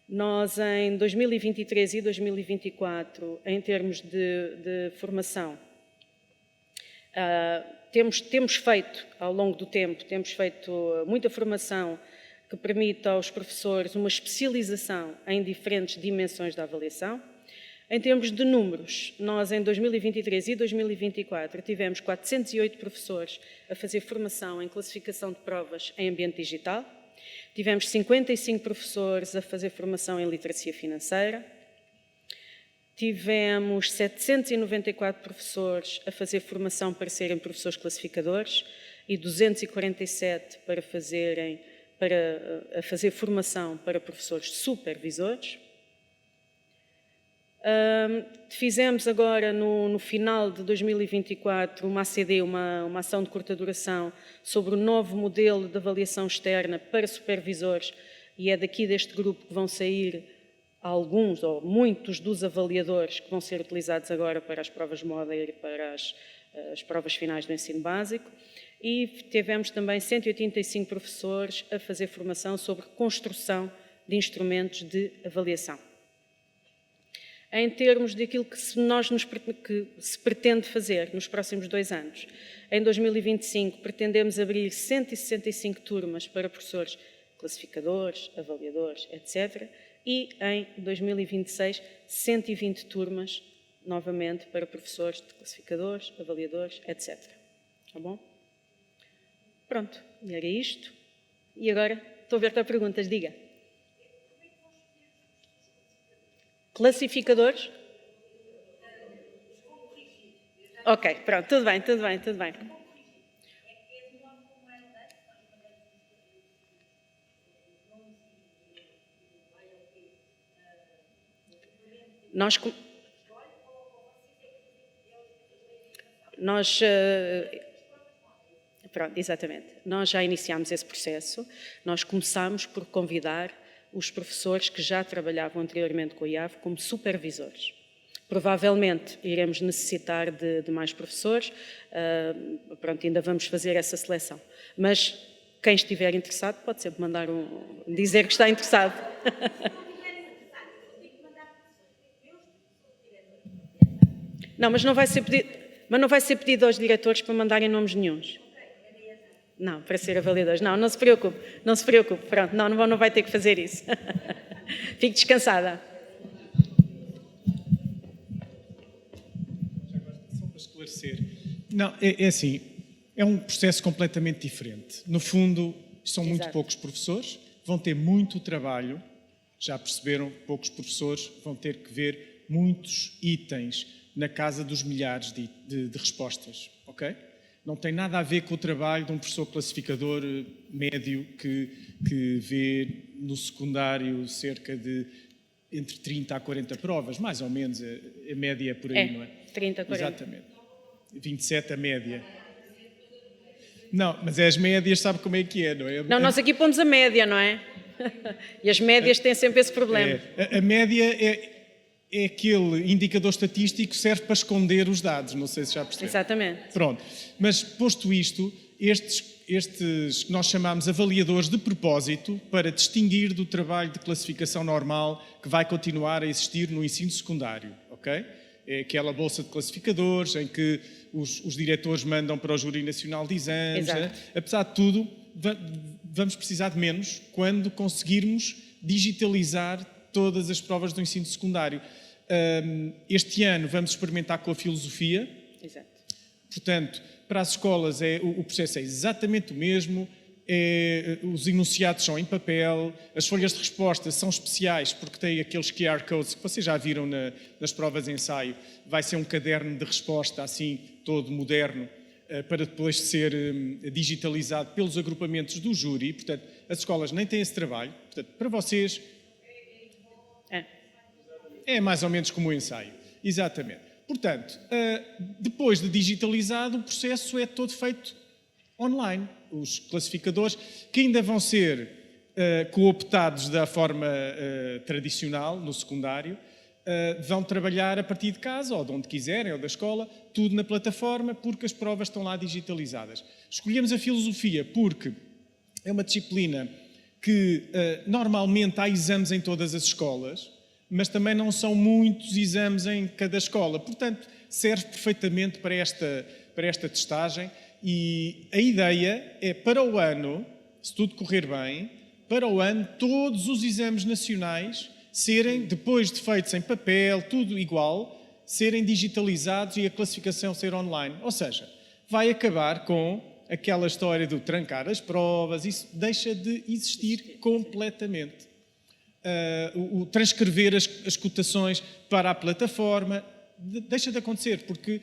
Nós, em 2023 e 2024, em termos de formação, temos feito, ao longo do tempo, muita formação que permite aos professores uma especialização em diferentes dimensões da avaliação. Em termos de números, nós, em 2023 e 2024, tivemos 408 professores a fazer formação em classificação de provas em ambiente digital. Tivemos 55 professores a fazer formação em literacia financeira. Tivemos 794 professores a fazer formação para serem professores classificadores e 247 a fazer formação para professores supervisores. Fizemos agora, no final de 2024, uma ACD, uma ação de curta duração, sobre o novo modelo de avaliação externa para supervisores, e é daqui deste grupo que vão sair alguns ou muitos dos avaliadores que vão ser utilizados agora para as provas de moda e para as provas finais do ensino básico. E tivemos também 185 professores a fazer formação sobre construção de instrumentos de avaliação. Em termos daquilo que se pretende fazer nos próximos 2 anos, em 2025 pretendemos abrir 165 turmas para professores classificadores, avaliadores, etc. E em 2026, 120 turmas, novamente, para professores de classificadores, avaliadores, etc. Tá bom? Pronto, e era isto. E agora, estou aberta a perguntas, diga. Classificadores? Ok, pronto, tudo bem. Pronto, exatamente. Nós já iniciámos esse processo. Nós começámos por convidar os professores que já trabalhavam anteriormente com o IAV como supervisores. Provavelmente iremos necessitar de mais professores, pronto, ainda vamos fazer essa seleção. Mas quem estiver interessado pode sempre mandar dizer que está interessado. Não, mas não vai ser pedido aos diretores para mandarem nomes nenhuns. Não, para ser avaliadores. Não se preocupe. Pronto, não vai ter que fazer isso. Fique descansada. esclarecer. Não, é assim, é um processo completamente diferente. No fundo, são muito Exato. poucos professores, vão ter muito trabalho, já perceberam, poucos professores vão ter que ver muitos itens na casa dos milhares de respostas, ok? Não tem nada a ver com o trabalho de um professor classificador médio que vê no secundário cerca de entre 30 a 40 provas, mais ou menos, a média é por aí, não é? 30, 40. Exatamente. 27 a média. Não, mas é as médias, sabe como é que é, não é? Não, nós aqui pomos a média, não é? E as médias têm sempre esse problema. A média é aquele indicador estatístico que serve para esconder os dados, não sei se já percebeu. Exatamente. Pronto, mas posto isto, estes que nós chamamos avaliadores de propósito para distinguir do trabalho de classificação normal que vai continuar a existir no ensino secundário, ok? É aquela bolsa de classificadores em que os diretores mandam para o Júri Nacional de Exames. Exato. Apesar de tudo, vamos precisar de menos quando conseguirmos digitalizar todas as provas do ensino secundário. Este ano vamos experimentar com a filosofia. Exato. Portanto, para as escolas o processo é exatamente o mesmo, os enunciados são em papel, as folhas de resposta são especiais porque têm aqueles QR codes que vocês já viram nas provas de ensaio. Vai ser um caderno de resposta assim, todo moderno, para depois ser digitalizado pelos agrupamentos do júri. Portanto, as escolas nem têm esse trabalho. Portanto, para vocês é mais ou menos como o ensaio. Exatamente. Portanto, depois de digitalizado, o processo é todo feito online. Os classificadores, que ainda vão ser cooptados da forma tradicional, no secundário, vão trabalhar a partir de casa, ou de onde quiserem, ou da escola, tudo na plataforma, porque as provas estão lá digitalizadas. Escolhemos a filosofia porque é uma disciplina que normalmente há exames em todas as escolas, mas também não são muitos exames em cada escola. Portanto, serve perfeitamente para esta testagem e a ideia é, para o ano, se tudo correr bem, para o ano, todos os exames nacionais serem, depois de feitos em papel, tudo igual, serem digitalizados e a classificação ser online. Ou seja, vai acabar com aquela história do trancar as provas, isso deixa de existir completamente. O transcrever as cotações para a plataforma deixa de acontecer, porque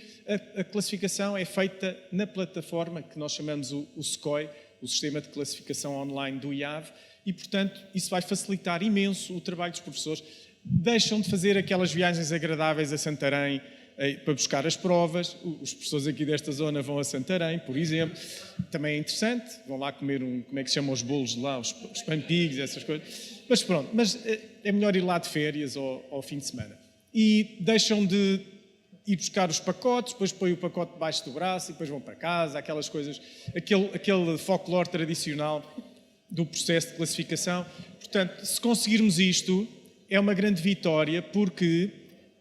a classificação é feita na plataforma que nós chamamos o SCOI, o Sistema de Classificação Online do IAV, e, portanto, isso vai facilitar imenso o trabalho dos professores. Deixam de fazer aquelas viagens agradáveis a Santarém para buscar as provas. Os professores aqui desta zona vão a Santarém, por exemplo. Também é interessante, vão lá comer como é que se chamam os bolos de lá, os pampigos, essas coisas. Mas pronto, é melhor ir lá de férias ao fim de semana. E deixam de ir buscar os pacotes, depois põem o pacote debaixo do braço e depois vão para casa, aquelas coisas, aquele folclore tradicional do processo de classificação. Portanto, se conseguirmos isto, é uma grande vitória, porque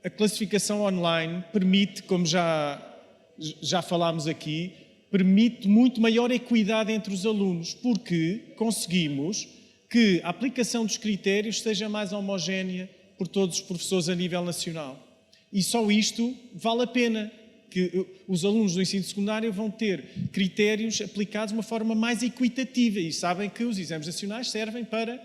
a classificação online permite, como já falámos aqui, permite muito maior equidade entre os alunos, porque conseguimos que a aplicação dos critérios seja mais homogénea por todos os professores a nível nacional. E só isto vale a pena, que os alunos do ensino secundário vão ter critérios aplicados de uma forma mais equitativa e sabem que os exames nacionais servem para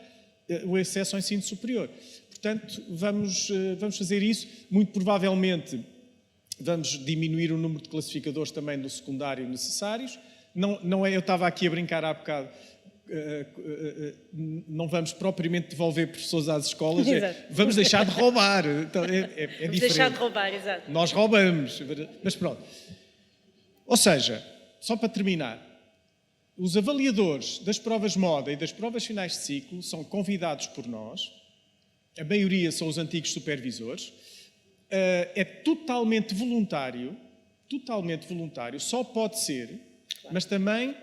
o acesso ao ensino superior. Portanto, vamos fazer isso. Muito provavelmente vamos diminuir o número de classificadores também do secundário necessários. Não é, eu estava aqui a brincar há bocado, não vamos propriamente devolver professores às escolas, vamos deixar de roubar. Então, é vamos diferente. deixar de roubar, exato. Nós roubamos, mas pronto. Ou seja, só para terminar, os avaliadores das provas moda e das provas finais de ciclo são convidados por nós, a maioria são os antigos supervisores, é totalmente voluntário, só pode ser, mas também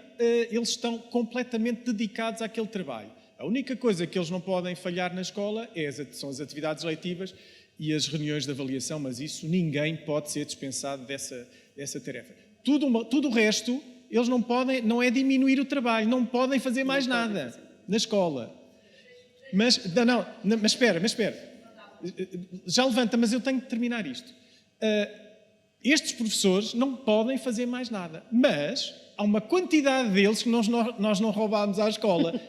eles estão completamente dedicados àquele trabalho. A única coisa que eles não podem falhar na escola são as atividades letivas e as reuniões de avaliação, mas isso ninguém pode ser dispensado dessa tarefa. Tudo o resto, eles não podem, não é diminuir o trabalho, não podem fazer mais nada na escola. Mas espera. Já levanta, mas eu tenho que terminar isto. Estes professores não podem fazer mais nada, mas há uma quantidade deles que nós não roubámos à escola.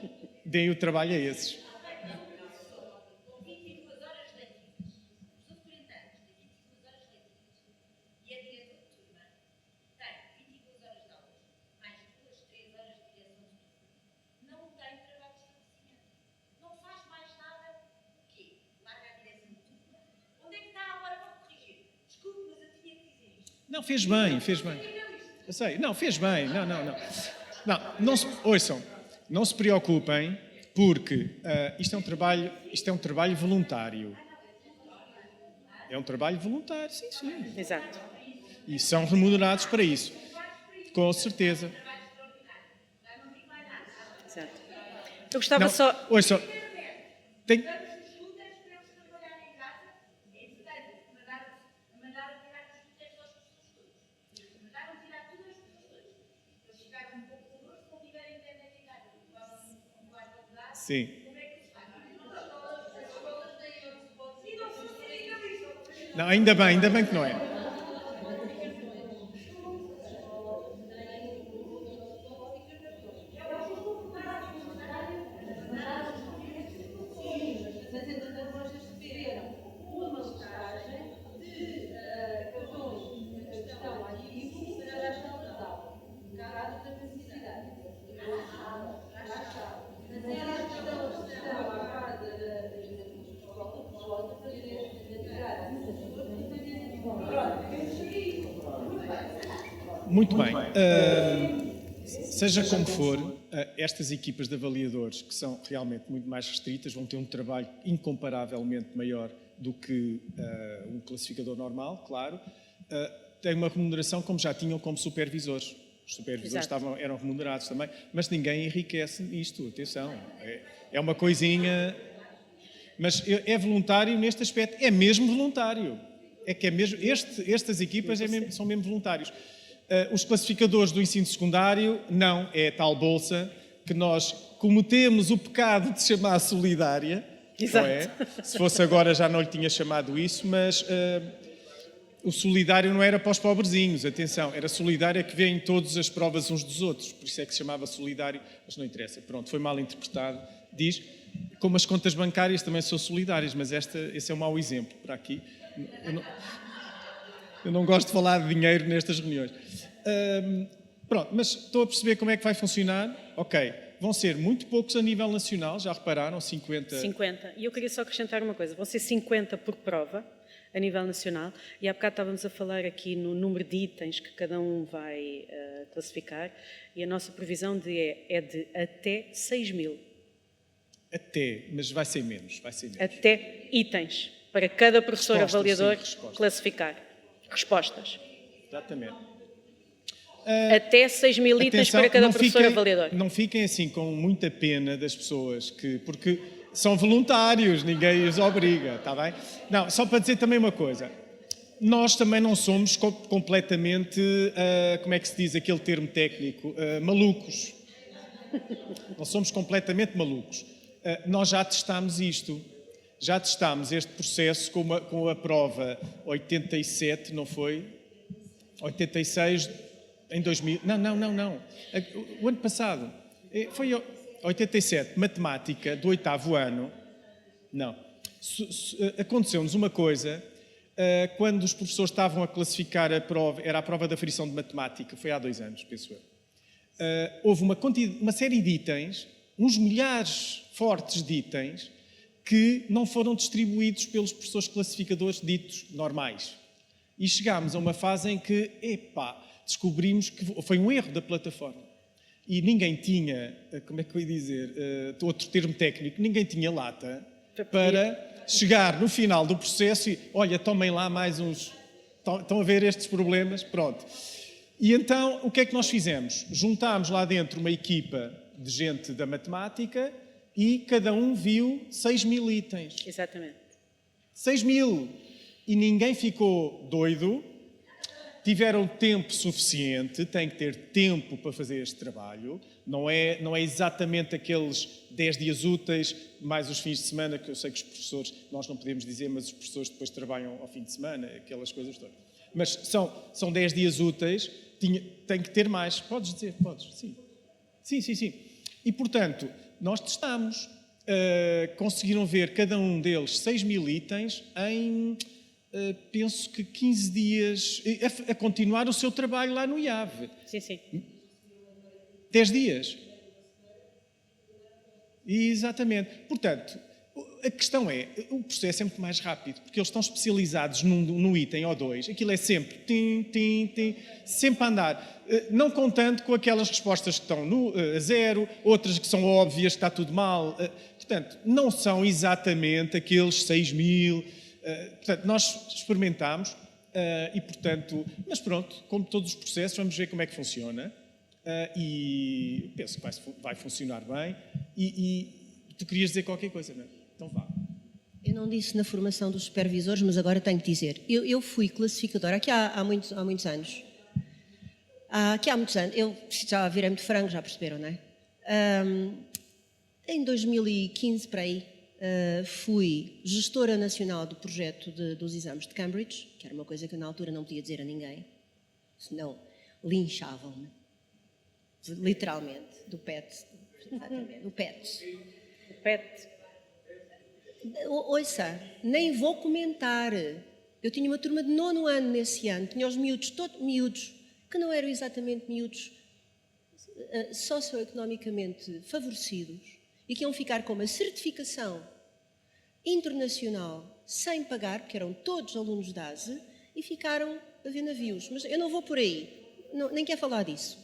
Deem o trabalho a esses. Não, fez bem, fez bem. Eu sei, não, fez bem, ouçam, não se preocupem, porque isto é um trabalho voluntário. É um trabalho voluntário, sim. Exato. E são remunerados para isso, com certeza. Exato. Eu gostava só... Ouçam, tem... Sim. Não, ainda bem que não é. Muito bem. Seja como for, estas equipas de avaliadores, que são realmente muito mais restritas, vão ter um trabalho incomparavelmente maior do que um classificador normal, claro. Têm uma remuneração como já tinham como supervisores. Os supervisores eram remunerados também, mas ninguém enriquece nisto, atenção. É uma coisinha... Mas é voluntário neste aspecto. É mesmo voluntário. É que é mesmo... Estas equipas são mesmo voluntários. Os classificadores do ensino secundário, não, é a tal bolsa que nós cometemos o pecado de chamar solidária. Exato. Não é? Se fosse agora já não lhe tinha chamado isso, mas o solidário não era para os pobrezinhos, atenção, era solidário que vêem todas as provas uns dos outros, por isso é que se chamava solidário, mas não interessa, pronto, foi mal interpretado. Diz, como as contas bancárias também são solidárias, mas esse é um mau exemplo para aqui. Eu não gosto de falar de dinheiro nestas reuniões. Pronto, mas estou a perceber como é que vai funcionar. Ok, vão ser muito poucos a nível nacional, já repararam, 50... 50. E eu queria só acrescentar uma coisa. Vão ser 50 por prova, a nível nacional. E há bocado estávamos a falar aqui no número de itens que cada um vai classificar. E a nossa previsão é de até 6.000. Até, mas vai ser menos. Até itens, para cada professor avaliador respostas. classificar. Respostas. Exatamente. Até 6.000 itens para cada professor avaliador. Não fiquem assim com muita pena das pessoas, porque são voluntários, ninguém os obriga, está bem? Não, só para dizer também uma coisa. Nós também não somos completamente, como é que se diz aquele termo técnico, malucos. Não somos completamente malucos. Nós já testámos isto. Já testámos este processo com a prova 87, não foi? 86 em 2000. Não. O ano passado. Foi 87, matemática, do 8º ano. Não. Aconteceu-nos uma coisa, quando os professores estavam a classificar a prova, era a prova da frição de matemática, foi há 2 anos, penso eu. Houve uma série de itens, uns milhares fortes de itens, que não foram distribuídos pelos professores classificadores ditos normais. E chegámos a uma fase em que, descobrimos que foi um erro da plataforma. E ninguém tinha, como é que eu ia dizer, outro termo técnico, ninguém tinha lata para chegar no final do processo e, olha, tomem lá mais uns... Estão a ver estes problemas? Pronto. E então, o que é que nós fizemos? Juntámos lá dentro uma equipa de gente da matemática e cada um viu 6.000 itens. Exatamente. 6.000. E ninguém ficou doido. Tiveram tempo suficiente, têm que ter tempo para fazer este trabalho. Não é exatamente aqueles 10 dias úteis, mais os fins de semana, que eu sei que os professores, nós não podemos dizer, mas os professores depois trabalham ao fim de semana, aquelas coisas todas. Mas são 10 dias úteis, tem que ter mais. Podes dizer? Podes, sim. Sim. E, portanto, nós testámos. Conseguiram ver cada um deles 6.000 itens em, penso que 15 dias, a continuar o seu trabalho lá no IAV. Sim. 10 dias. Exatamente. Portanto, a questão é, o processo é muito mais rápido, porque eles estão especializados num item ou dois. Aquilo é sempre sempre a andar. Não contando com aquelas respostas que estão a zero, outras que são óbvias, que está tudo mal. Portanto, não são exatamente aqueles 6.000. Portanto, nós experimentámos e, portanto... Mas pronto, como todos os processos, vamos ver como é que funciona. E penso que vai funcionar bem. E tu querias dizer qualquer coisa, não é? Então vá. Eu não disse na formação dos supervisores, mas agora tenho que dizer. Eu fui classificadora aqui há muitos anos. Aqui há muitos anos. Eu já virei muito frango, já perceberam, não é? Em 2015, para aí, fui gestora nacional do projeto dos exames de Cambridge, que era uma coisa que eu na altura não podia dizer a ninguém, senão linchavam-me. Literalmente, do PET. Exatamente, do PET. O PET. Ouça, nem vou comentar. Eu tinha uma turma de 9º ano nesse ano, tinha os miúdos, todos miúdos, que não eram exatamente miúdos socioeconomicamente favorecidos e que iam ficar com uma certificação internacional sem pagar, porque eram todos alunos da ASE, e ficaram a ver navios. Mas eu não vou por aí, nem quero falar disso.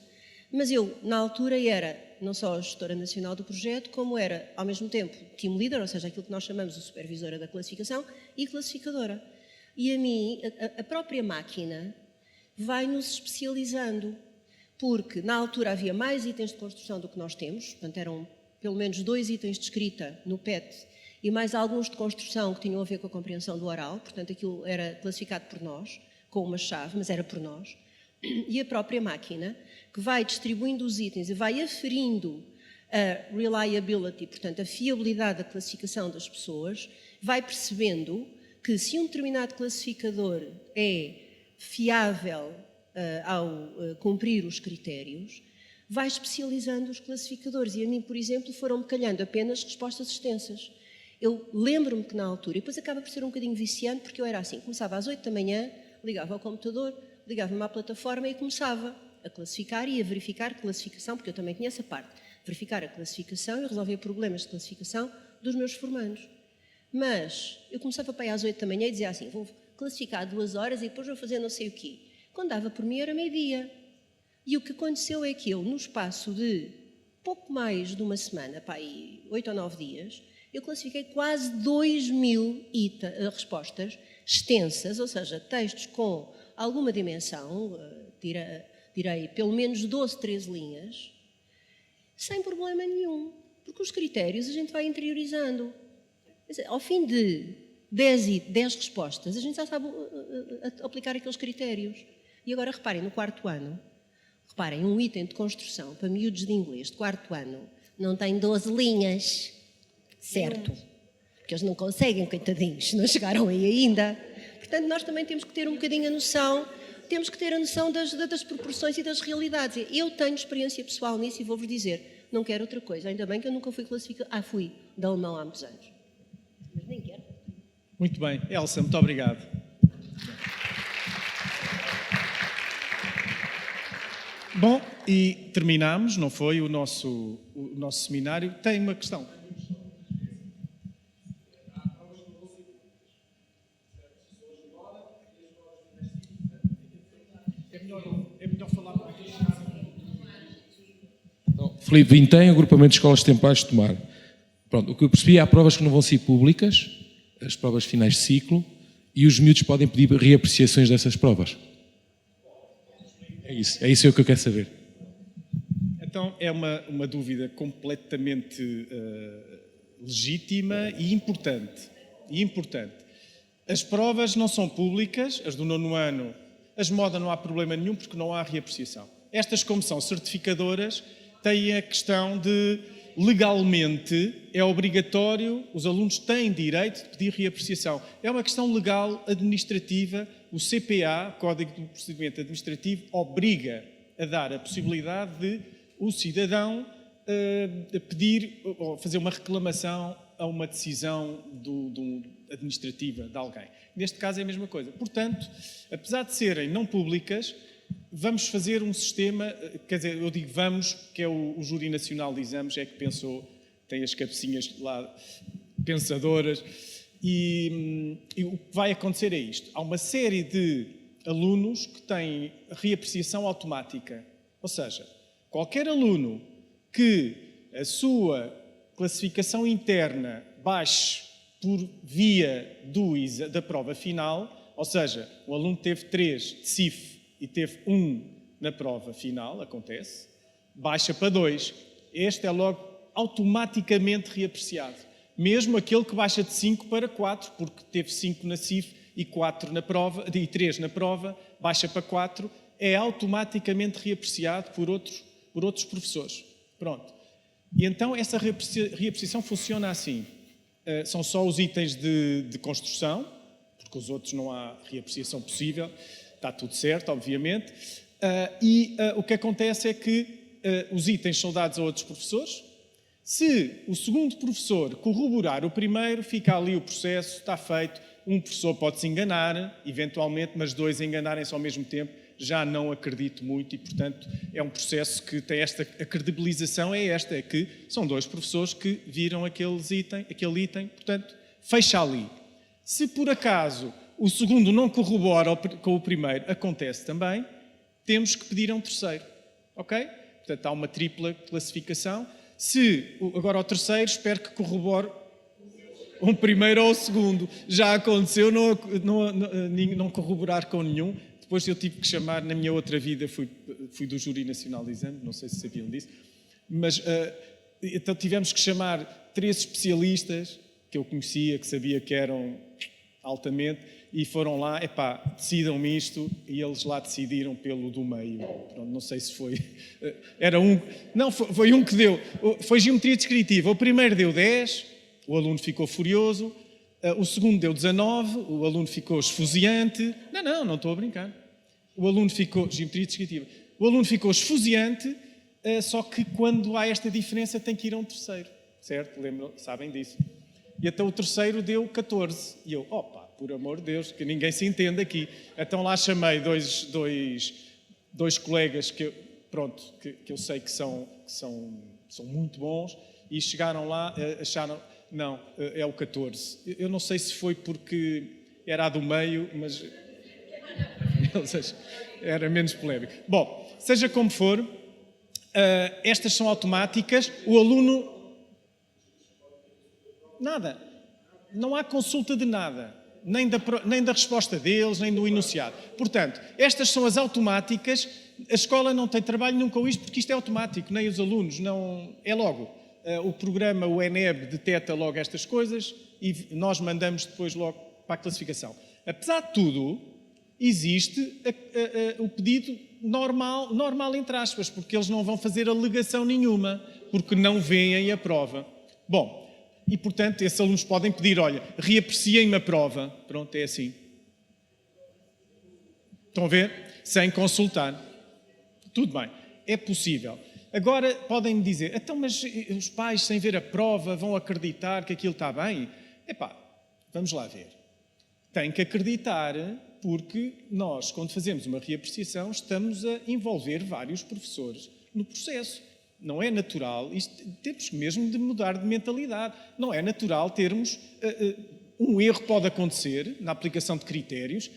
Mas eu, na altura, era não só a gestora nacional do projeto, como era, ao mesmo tempo, team leader, ou seja, aquilo que nós chamamos de supervisora da classificação, e classificadora. E a mim, a própria máquina vai-nos especializando, porque na altura havia mais itens de construção do que nós temos, portanto eram pelo menos 2 itens de escrita no PET e mais alguns de construção que tinham a ver com a compreensão do oral, portanto aquilo era classificado por nós, com uma chave, mas era por nós. E a própria máquina, que vai distribuindo os itens e vai aferindo a reliability, portanto a fiabilidade da classificação das pessoas, vai percebendo que se um determinado classificador é fiável ao cumprir os critérios, vai especializando os classificadores. E a mim, por exemplo, foram-me calhando apenas respostas extensas. Eu lembro-me que na altura, e depois acaba por ser um bocadinho viciante, porque eu era assim, começava às 8 da manhã, ligava ao computador, ligava-me à plataforma e começava a classificar e a verificar classificação, porque eu também tinha essa parte, verificar a classificação e resolver problemas de classificação dos meus formandos. Mas eu começava para aí às 8 da manhã e dizia assim, vou classificar 2 horas e depois vou fazer não sei o quê. Quando dava por mim era meio-dia. E o que aconteceu é que eu, no espaço de pouco mais de uma semana, para aí 8 ou 9 dias, eu classifiquei quase 2.000 respostas extensas, ou seja, textos com alguma dimensão, direi pelo menos 12, 13 linhas, sem problema nenhum, porque os critérios a gente vai interiorizando. Ao fim de 10 respostas, a gente já sabe aplicar aqueles critérios. E agora reparem, no 4º ano, reparem, um item de construção para miúdos de inglês de 4º ano não tem 12 linhas, certo? Porque eles não conseguem, coitadinhos, não chegaram aí ainda. Portanto, nós também temos que ter um bocadinho a noção, temos que ter a noção das proporções e das realidades. Eu tenho experiência pessoal nisso e vou-vos dizer, não quero outra coisa. Ainda bem que eu nunca fui classificada. Fui de alemão há muitos anos. Mas nem quero. Muito bem. Elsa, muito obrigado. Bom, e terminamos, não foi, o nosso seminário. Tem uma questão. É melhor falar para aqui. Filipe Vintém, agrupamento de escolas temporárias de Tomar. Pronto, o que eu percebi, há provas que não vão ser públicas, as provas finais de ciclo, e os miúdos podem pedir reapreciações dessas provas. É isso que eu quero saber. Então, é uma dúvida completamente legítima e importante. As provas não são públicas, as do 9º ano, as moda não há problema nenhum porque não há reapreciação. Estas, como são certificadoras, têm a questão de legalmente, é obrigatório, os alunos têm direito de pedir reapreciação. É uma questão legal, administrativa. O CPA, Código de Procedimento Administrativo, obriga a dar a possibilidade de o cidadão pedir ou fazer uma reclamação a uma decisão administrativa de alguém. Neste caso é a mesma coisa. Portanto, apesar de serem não públicas, vamos fazer um sistema, quer dizer, eu digo vamos, que é o Júri Nacional de Exames, é que pensou, tem as cabecinhas lá pensadoras, e o que vai acontecer é isto. Há uma série de alunos que têm reapreciação automática, ou seja, qualquer aluno que a sua classificação interna baixe por via da prova final, ou seja, o aluno teve 3 de CIF e teve 1 na prova final, acontece, baixa para 2. Este é logo automaticamente reapreciado. Mesmo aquele que baixa de 5 para 4, porque teve 5 na CIF e 4 na prova, e 3 na prova, baixa para 4, é automaticamente reapreciado por outros professores. Pronto. E então essa reapreciação funciona assim. São só os itens de construção, porque os outros não há reapreciação possível, está tudo certo, obviamente. O que acontece é que os itens são dados a outros professores. Se o segundo professor corroborar o primeiro, fica ali o processo, está feito. Um professor pode se enganar, eventualmente, mas 2 enganarem-se ao mesmo tempo, já não acredito muito e, portanto, é um processo que tem a credibilização é que são 2 professores que viram aquele item, portanto, fecha ali. Se por acaso o segundo não corrobora com o primeiro, acontece também, temos que pedir a um terceiro, ok? Portanto, há uma tripla classificação. Agora o terceiro, espero que corrobore um primeiro ou o segundo. Já aconteceu não corroborar com nenhum. Depois eu tive que chamar, na minha outra vida, fui do Júri Nacional de Exames, não sei se sabiam disso, mas então tivemos que chamar 3 especialistas que eu conhecia, que sabia que eram altamente, e foram lá, decidam-me isto, e eles lá decidiram pelo do meio. Pronto, não sei se foi... Era um... Não, foi um que deu... Foi geometria descritiva. O primeiro deu 10, o aluno ficou furioso. O segundo deu 19, o aluno ficou esfuziante. Não estou a brincar. O aluno ficou... Geometria descritiva. O aluno ficou esfuziante, só que quando há esta diferença tem que ir a um terceiro. Certo? Sabem disso. E até o terceiro deu 14. E eu, por amor de Deus, que ninguém se entende aqui. Então lá chamei dois colegas que eu sei que são muito bons e chegaram lá, acharam, não, é o 14. Eu não sei se foi porque era a do meio, mas era menos polémico. Bom, seja como for, estas são automáticas, o aluno... Nada. Não há consulta de nada. Nem da resposta deles, nem do enunciado. Portanto, estas são as automáticas. A escola não tem trabalho nenhum com isto, porque isto é automático, nem os alunos. Não, é logo. O programa, o ENEB, detecta logo estas coisas e nós mandamos depois logo para a classificação. Apesar de tudo, existe o pedido normal entre aspas, porque eles não vão fazer alegação nenhuma, porque não veem a prova. Bom, e, portanto, esses alunos podem pedir, olha, reapreciem-me a prova. Pronto, é assim. Estão a ver? Sem consultar. Tudo bem, é possível. Agora, podem-me dizer, então, mas os pais, sem ver a prova, vão acreditar que aquilo está bem? Vamos lá ver. Tem que acreditar, porque nós, quando fazemos uma reapreciação, estamos a envolver vários professores no processo. Não é natural, temos mesmo de mudar de mentalidade. Não é natural termos... um erro pode acontecer na aplicação de critérios.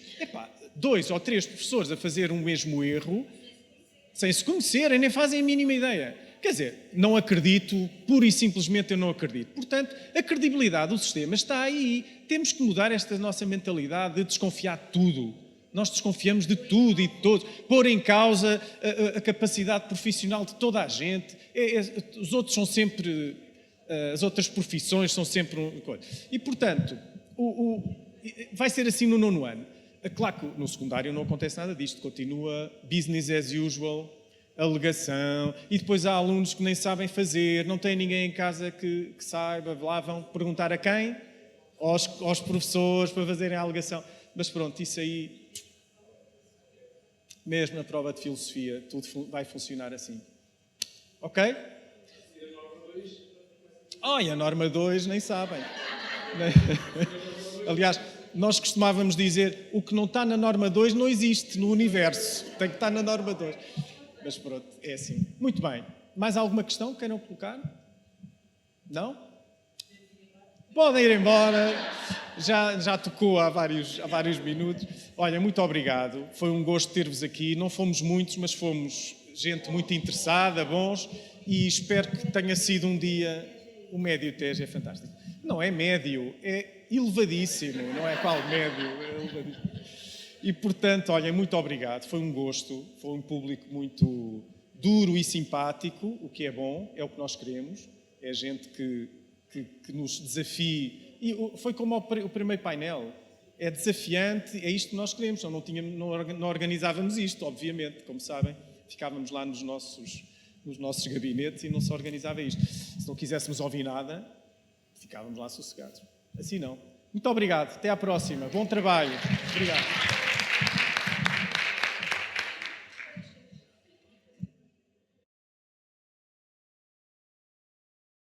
2 ou 3 professores a fazer um mesmo erro, sem se conhecerem, nem fazem a mínima ideia. Quer dizer, não acredito, pura e simplesmente eu não acredito. Portanto, a credibilidade do sistema está aí. Temos que mudar esta nossa mentalidade de desconfiar de tudo. Nós desconfiamos de tudo e de todos, pôr em causa a capacidade profissional de toda a gente. Os outros são sempre, as outras profissões são sempre... E, portanto, vai ser assim no 9º ano. Claro que no secundário não acontece nada disto, continua business as usual, alegação, e depois há alunos que nem sabem fazer, não têm ninguém em casa que saiba, lá vão perguntar a quem? Aos professores para fazerem a alegação. Mas pronto, isso aí, mesmo na prova de filosofia, tudo vai funcionar assim. Ok? E a norma 2 nem sabem. Aliás, nós costumávamos dizer o que não está na norma 2 não existe no universo. Tem que estar na norma 2. Mas pronto, é assim. Muito bem. Mais alguma questão que queiram colocar? Não? Podem ir embora. Já tocou há vários minutos. Olha, muito obrigado. Foi um gosto ter-vos aqui. Não fomos muitos, mas fomos gente muito interessada, bons. E espero que tenha sido um dia... O médio Tejo é fantástico. Não é médio, é elevadíssimo. Não é qual médio, é elevadíssimo. E, portanto, olha, muito obrigado. Foi um gosto. Foi um público muito duro e simpático, o que é bom, é o que nós queremos. É gente que nos desafie. E foi como o primeiro painel. É desafiante, é isto que nós queremos. Não organizávamos isto, obviamente, como sabem. Ficávamos lá nos nossos gabinetes e não se organizava isto. Se não quiséssemos ouvir nada, ficávamos lá sossegados. Assim não. Muito obrigado. Até à próxima. Bom trabalho. Obrigado.